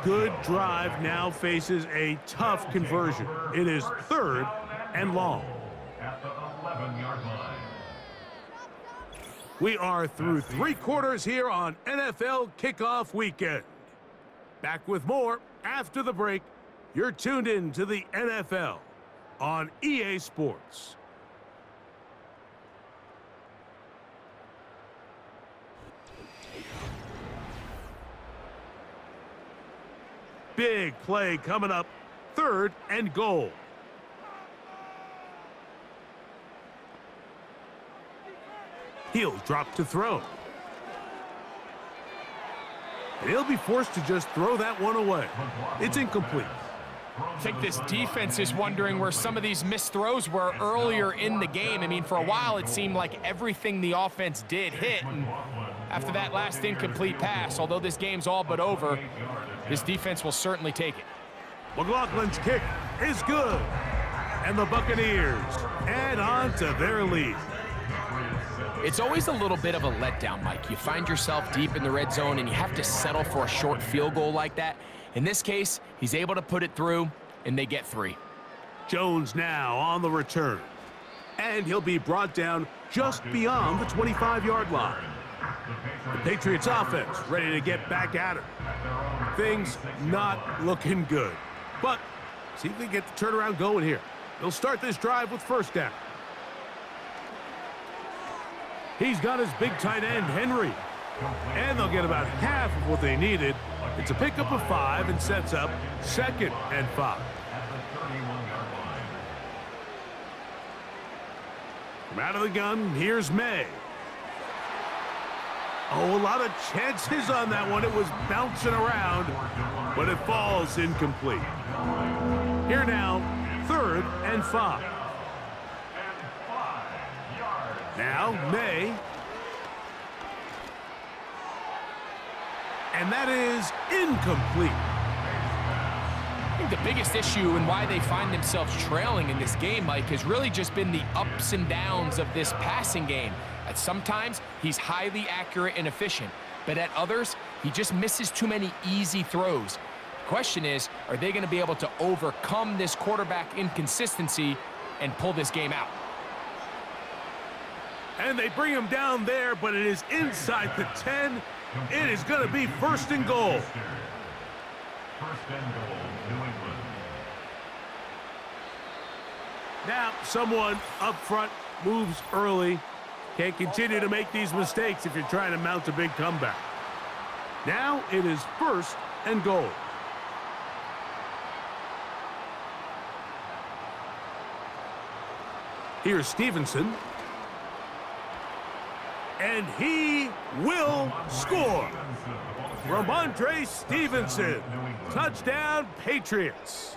Good drive now faces a tough conversion. It is 3rd and long. At the 11-yard line. We are through 3 quarters here on NFL Kickoff Weekend. Back with more after the break. You're tuned in to the NFL on EA Sports. Big play coming up. 3rd and goal. He'll drop to throw. And he'll be forced to just throw that one away. It's incomplete. I think this defense is wondering where some of these missed throws were earlier in the game. I mean, for a while, it seemed like everything the offense did hit. And after that last incomplete pass, although this game's all but over, this defense will certainly take it. McLaughlin's kick is good. And the Buccaneers add on to their lead. It's always a little bit of a letdown, Mike. You find yourself deep in the red zone and you have to settle for a short field goal like that. In this case, he's able to put it through, and they get 3. Jones now on the return. And he'll be brought down just beyond the 25-yard line. The Patriots offense ready to get back at it. Things not looking good. But see if they get the turnaround going here. They'll start this drive with first down. He's got his big tight end, Henry. And they'll get about half of what they needed. It's a pickup of 5 and sets up 2nd and 5. From out of the gun, here's Maye. Oh, a lot of chances on that one. It was bouncing around, but it falls incomplete. Here now, 3rd and 5. Now, Maye. And that is incomplete. I think the biggest issue and why they find themselves trailing in this game, Mike, has really just been the ups and downs of this passing game. At sometimes, he's highly accurate and efficient, but at others, he just misses too many easy throws. The question is, are they going to be able to overcome this quarterback inconsistency and pull this game out? And they bring him down there, but it is inside the 10. It is going to be 1st and goal. 1st and goal, New England. Now, someone up front moves early. Can't continue to make these mistakes if you're trying to mount a big comeback. Now it is 1st and goal. Here's Stevenson. And he will score. Ramondre Stevenson. Touchdown, Patriots.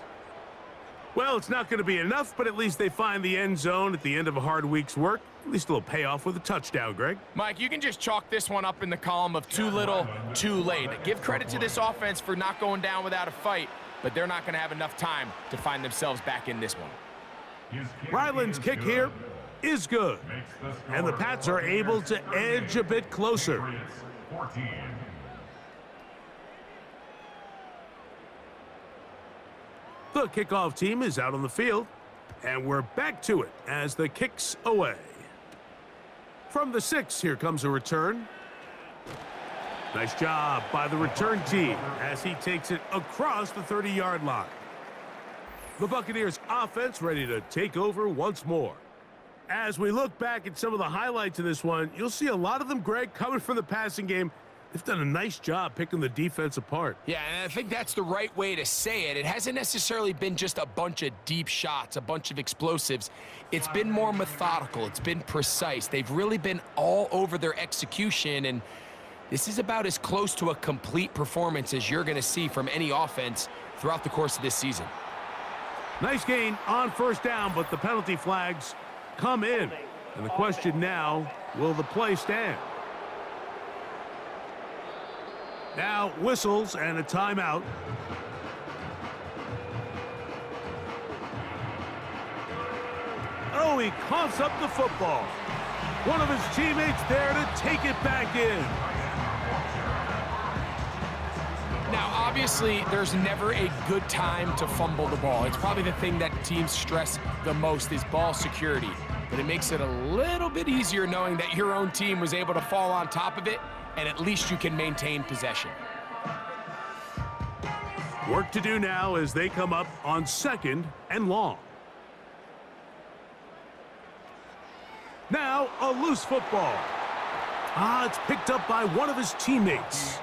Well, it's not going to be enough, but at least they find the end zone at the end of a hard week's work. At least a little payoff with a touchdown, Greg. Mike, you can just chalk this one up in the column of too little, too late. Give credit to this offense for not going down without a fight, but they're not going to have enough time to find themselves back in this one. Ryland's kick here is good, and the Pats are able to edge a bit closer. The kickoff team is out on the field, and we're back to it as the kick's away. From the 6, here comes a return. Nice job by the return team as he takes it across the 30-yard line. The Buccaneers offense ready to take over once more. As we look back at some of the highlights of this one, you'll see a lot of them, Greg, coming from the passing game. They've done a nice job picking the defense apart. Yeah, and I think that's the right way to say it. It hasn't necessarily been just a bunch of deep shots, a bunch of explosives. It's been more methodical. It's been precise. They've really been all over their execution, and this is about as close to a complete performance as you're going to see from any offense throughout the course of this season. Nice gain on 1st down, but the penalty flags come in. And the question now, will the play stand? Now whistles and a timeout. Oh, he coughs up the football. One of his teammates there to take it back in. Now, obviously, there's never a good time to fumble the ball. It's probably the thing that teams stress the most is ball security. But it makes it a little bit easier knowing that your own team was able to fall on top of it, and at least you can maintain possession. Work to do now as they come up on 2nd and long. Now a loose football. It's picked up by one of his teammates.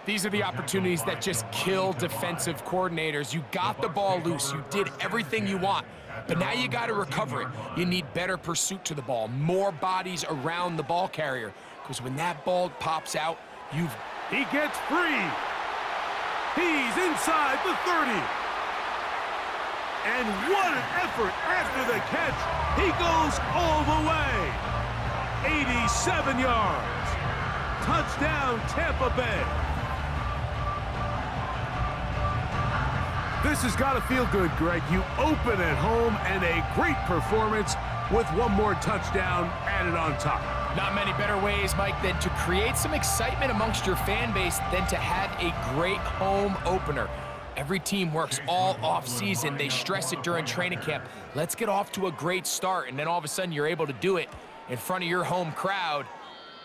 These are the opportunities that just kill defensive coordinators. You got the ball loose. You did everything you want. But now you got to recover it. You need better pursuit to the ball, more bodies around the ball carrier. Because when that ball pops out, He gets free. He's inside the 30. And what an effort after the catch. He goes all the way. 87 yards. Touchdown, Tampa Bay. This has got to feel good, Greg. You open at home and a great performance with one more touchdown added on top. Not many better ways, Mike, than to create some excitement amongst your fan base than to have a great home opener. Every team works all off-season. They stress it during training camp. Let's get off to a great start, and then all of a sudden you're able to do it in front of your home crowd.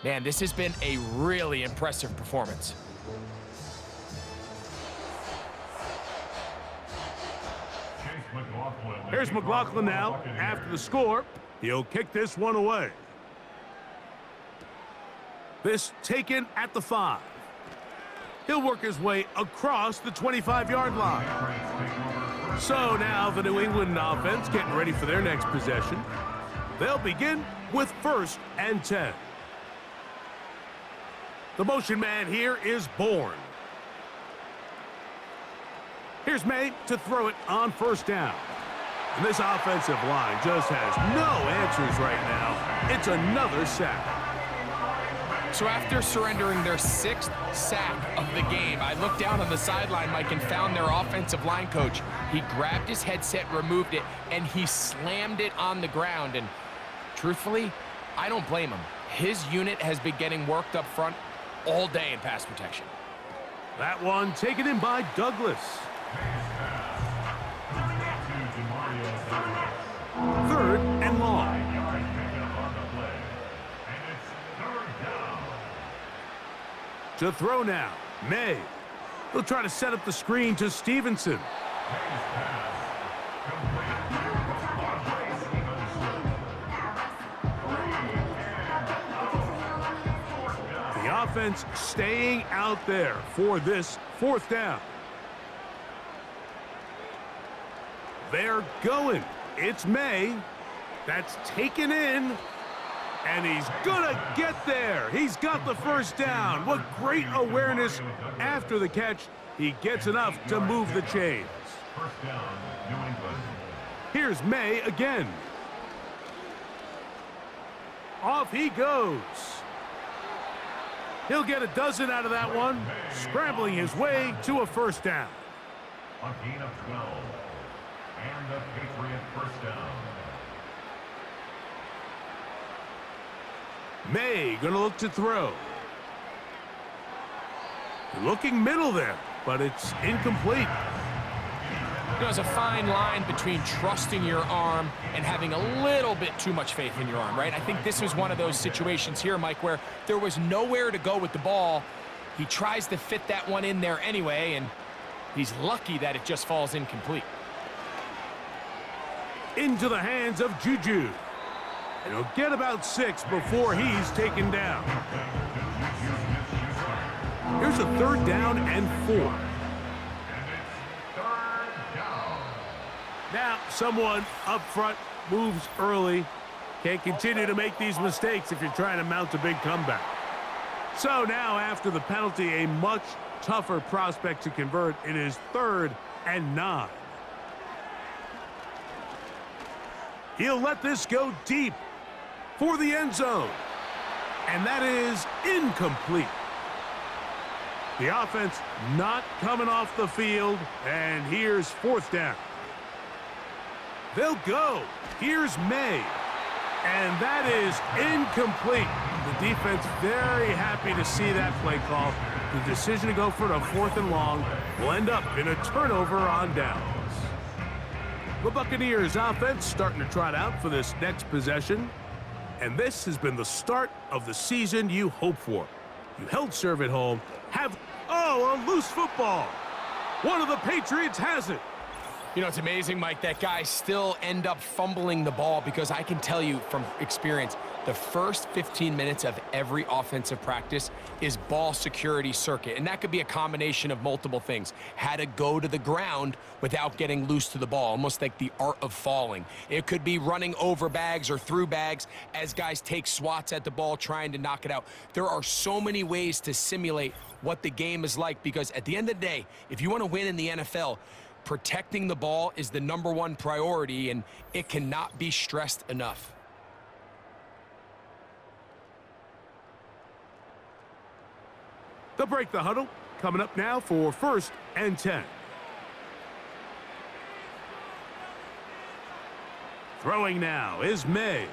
Man, this has been a really impressive performance. Here's McLaughlin now after the score. He'll kick this one away. This taken at the 5. He'll work his way across the 25-yard line. So now the New England offense getting ready for their next possession. They'll begin with 1st and 10. The motion man here is Bourne. Here's Maye to throw it on first down. And this offensive line just has no answers right now. It's another sack. So after surrendering their 6th sack of the game, I looked down on the sideline, Mike, and found their offensive line coach. He grabbed his headset, removed it, and he slammed it on the ground. And truthfully, I don't blame him. His unit has been getting worked up front all day in pass protection. That one taken in by Douglas. Third and long. To throw now, Maye. He'll try to set up the screen to Stevenson. The offense staying out there for this 4th down. They're going. It's Maye. That's taken in. And he's gonna get there. He's got the first down. What great awareness after the catch. He gets enough to move the chains. Here's Maye again. Off he goes. He'll get a dozen out of that one, scrambling his way to a first down. A gain of 12. And the Patriot first down. Maye gonna look to throw. Looking middle there, but it's incomplete. There's a fine line between trusting your arm and having a little bit too much faith in your arm, right? I think this was one of those situations here, Mike, where there was nowhere to go with the ball. He tries to fit that one in there anyway, and he's lucky that it just falls incomplete. Into the hands of Juju. And he'll get about 6 before he's taken down. Here's a 3rd down and 4. Now, someone up front moves early. Can't continue to make these mistakes if you're trying to mount a big comeback. So now, after the penalty, a much tougher prospect to convert. It is 3rd and 9. He'll let this go deep for the end zone. And that is incomplete. The offense not coming off the field. And here's 4th down. They'll go. Here's Maye. And that is incomplete. The defense very happy to see that play call. The decision to go for it on 4th and long will end up in a turnover on downs. The Buccaneers offense starting to trot out for this next possession. And this has been the start of the season you hope for. You held serve at home, a loose football. One of the Patriots has it. You know, it's amazing, Mike, that guys still end up fumbling the ball, because I can tell you from experience, the first 15 minutes of every offensive practice is ball security circuit. And that could be a combination of multiple things. How to go to the ground without getting loose to the ball, almost like the art of falling. It could be running over bags or through bags as guys take swats at the ball trying to knock it out. There are so many ways to simulate what the game is like, because at the end of the day, if you want to win in the NFL, protecting the ball is the #1 priority, and it cannot be stressed enough. They'll break the huddle. Coming up now for 1st and 10. Throwing now is Maye.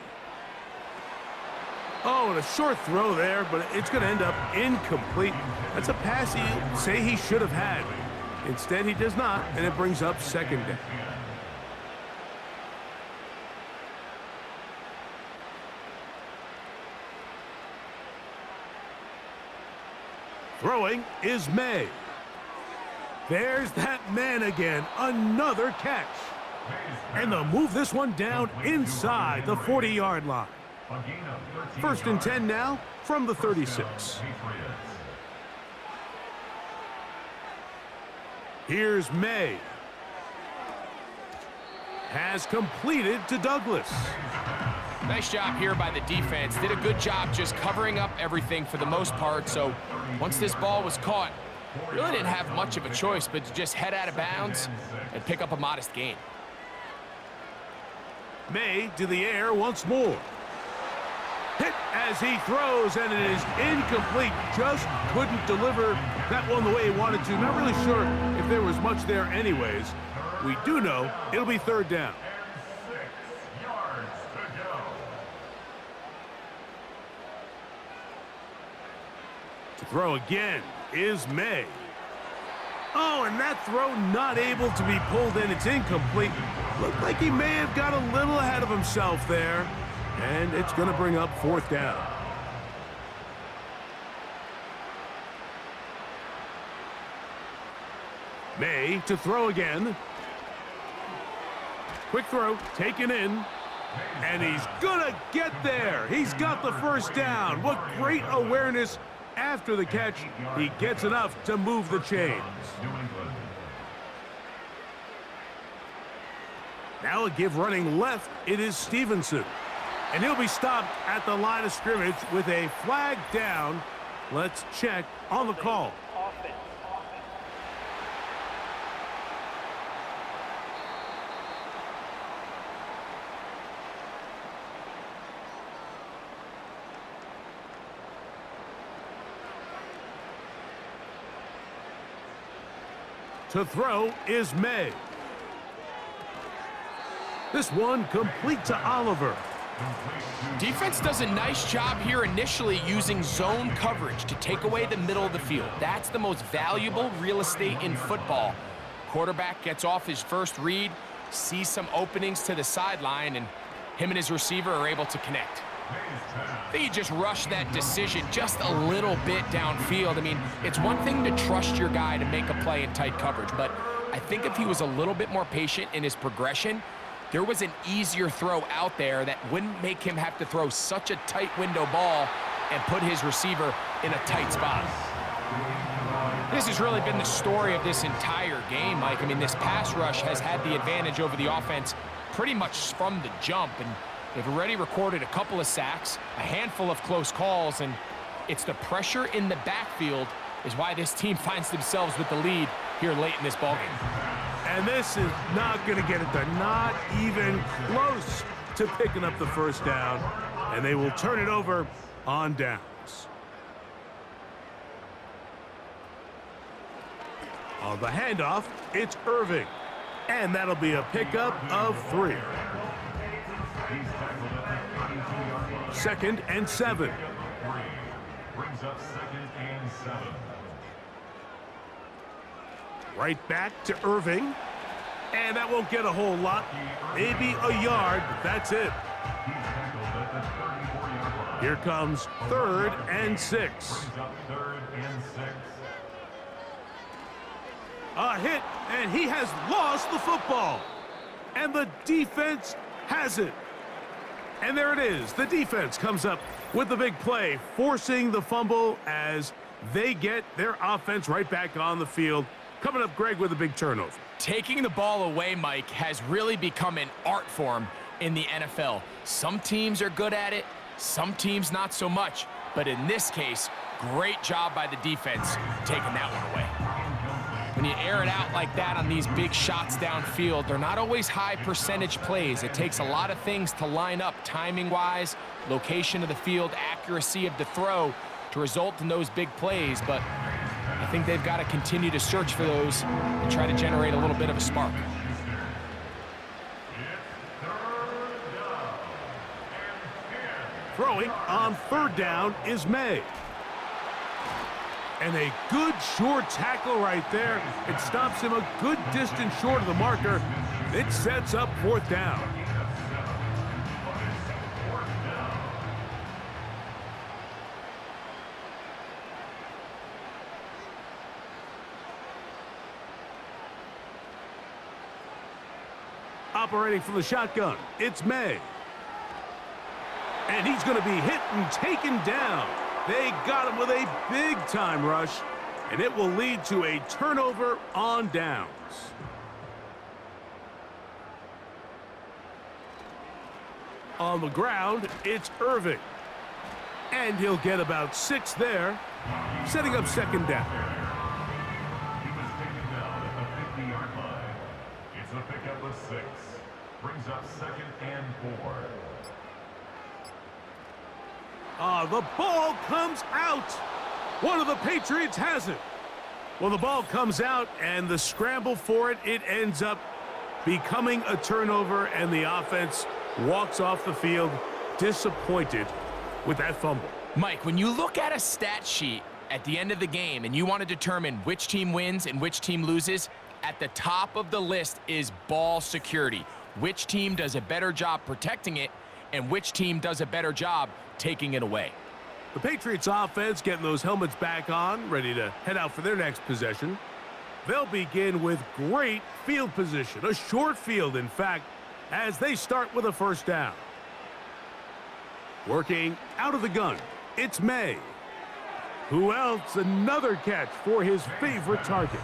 Oh, and a short throw there, but it's going to end up incomplete. That's a pass you say he should have had. Instead, he does not, and it brings up 2nd down. Throwing is Maye. There's that man again. Another catch. And they'll move this one down inside the 40-yard line. 1st and 10 now from the 36. Here's Maye. Has completed to Douglas. Nice job here by the defense. Did a good job just covering up everything for the most part. So once this ball was caught, really didn't have much of a choice but to just head out of bounds and pick up a modest gain. Maye to the air once more. Hit as he throws, and it is incomplete. Just couldn't deliver that one the way he wanted to. Not really sure if there was much there anyways. We do know it'll be third down. And 6 yards to go. To throw again is Maye. Oh, and that throw not able to be pulled in. It's incomplete. Looked like he may have got a little ahead of himself there. And it's going to bring up fourth down. Maye to throw again. Quick throw, taken in. And he's going to get there. He's got the first down. What great awareness after the catch. He gets enough to move the chains. Now a give running left. It is Stevenson. And he'll be stopped at the line of scrimmage with a flag down. Let's check on the call. Offense. To throw is Maye. This one complete to Oliver. Defense does a nice job here initially using zone coverage to take away the middle of the field. That's the most valuable real estate in football. Quarterback gets off his first read, sees some openings to the sideline, and him and his receiver are able to connect. I think he just rushed that decision just a little bit downfield. I mean, it's one thing to trust your guy to make a play in tight coverage, but I think if he was a little bit more patient in his progression, there was an easier throw out there that wouldn't make him have to throw such a tight window ball and put his receiver in a tight spot. This has really been the story of this entire game, Mike. I mean, this pass rush has had the advantage over the offense pretty much from the jump, and they've already recorded a couple of sacks, a handful of close calls, and it's the pressure in the backfield is why this team finds themselves with the lead here late in this ballgame. And this is not going to get it done. Not even close to picking up the first down. And they will turn it over on downs. On the handoff, it's Irving. And that'll be a pickup of 3. 2nd and 7. Brings up 2nd and 7. Right back to Irving. And that won't get a whole lot. Maybe a yard, but that's it. Here comes 3rd and 6. Brings up 3rd and 6. A hit, and he has lost the football. And the defense has it. And there it is. The defense comes up with the big play, forcing the fumble as they get their offense right back on the field. Coming up, Greg, with a big turnover. Taking the ball away, Mike, has really become an art form in the NFL. Some teams are good at it, some teams not so much. But in this case, great job by the defense taking that one away. When you air it out like that on these big shots downfield, they're not always high percentage plays. It takes a lot of things to line up timing-wise, location of the field, accuracy of the throw to result in those big plays. But I think they've got to continue to search for those and try to generate a little bit of a spark. Throwing on 3rd down is Maye. And a good short tackle right there. It stops him a good distance short of the marker. It sets up 4th down. Operating from the shotgun, it's Maye. And he's going to be hit and taken down. They got him with a big-time rush, and it will lead to a turnover on downs. On the ground, it's Irving. And he'll get about 6 there, setting up second down. He was taken down at the 50-yard line. It's a pickup of 6. Brings up 2nd and 4. The ball comes out. One of the Patriots has it. Well, the ball comes out, and the scramble for it, it ends up becoming a turnover, and the offense walks off the field disappointed with that fumble. Mike, when you look at a stat sheet at the end of the game and you want to determine which team wins and which team loses, at the top of the list is ball security. Which team does a better job protecting it and which team does a better job taking it away. The Patriots offense getting those helmets back on, ready to head out for their next possession. They'll begin with great field position, a short field, in fact, as they start with a first down. Working out of the gun, it's Maye. Who else? Another catch for his favorite target.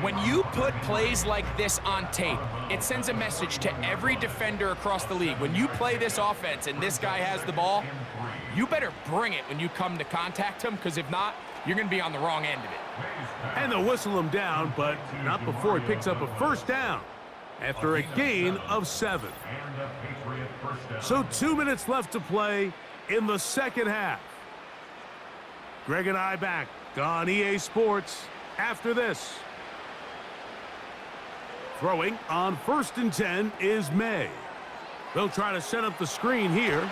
When you put plays like this on tape, it sends a message to every defender across the league. When you play this offense and this guy has the ball, you better bring it when you come to contact him, because if not, you're going to be on the wrong end of it. And they'll whistle him down, but not before he picks up a first down after a gain of 7. So 2 minutes left to play in the second half. Greg and I back on EA Sports after this. Throwing on 1st and 10 is Maye. They'll try to set up the screen here,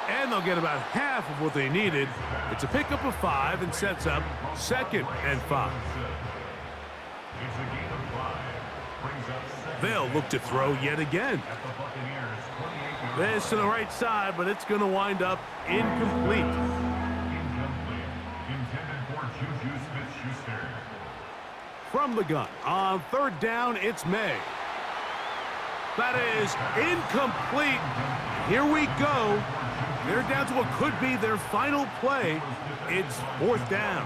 and they'll get about half of what they needed. It's a pickup of 5 and sets up 2nd and 5. They'll look to throw yet again. This to the right side, but it's going to wind up incomplete. From the gun, on 3rd down, it's Maye. That is incomplete. Here we go. They're down to what could be their final play. It's 4th down.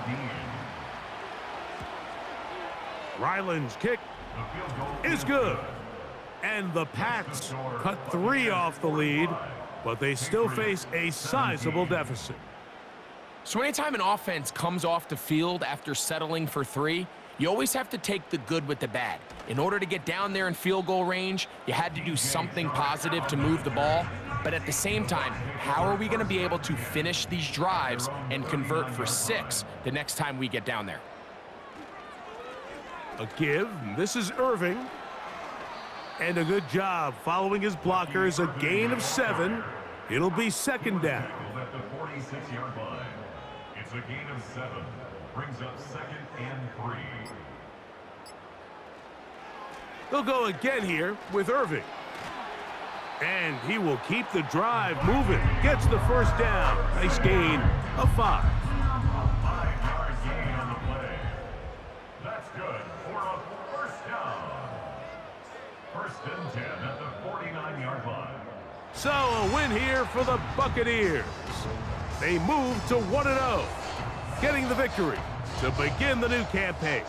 Ryland's kick is good. And the Pats cut 3 off the lead, but they still face a sizable deficit. So anytime an offense comes off the field after settling for 3, you always have to take the good with the bad. In order to get down there in field goal range, you had to do something positive to move the ball. But at the same time, how are we going to be able to finish these drives and convert for 6 the next time we get down there? A give. This is Irving. And a good job following his blockers. A gain of 7. It'll be 2nd down. At the 46-yard line. It's a gain of 7. Brings up 2nd and 3. They'll go again here with Irving. And he will keep the drive moving. Gets the first down. Nice gain of 5. 5-yard gain on the play. That's good for a first down. 1st and 10 at the 49-yard line. So a win here for the Buccaneers. They move to 1-0, getting the victory to begin the new campaign.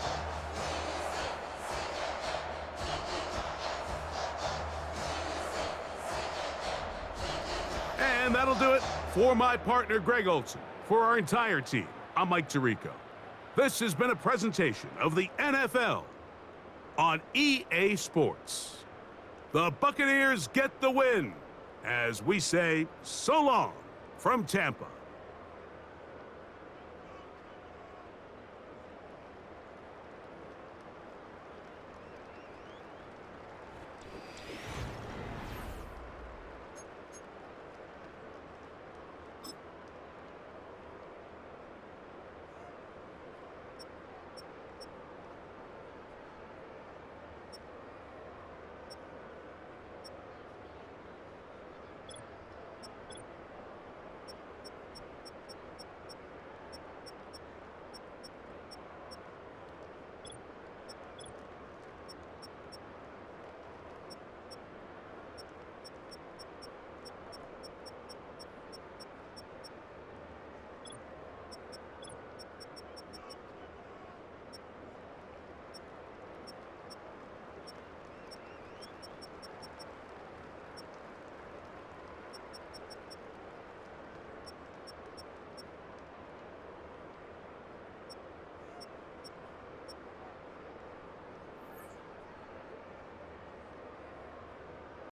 And that'll do it for my partner, Greg Olson. For our entire team, I'm Mike Tirico. This has been a presentation of the NFL on EA Sports. The Buccaneers get the win, as we say so long from Tampa.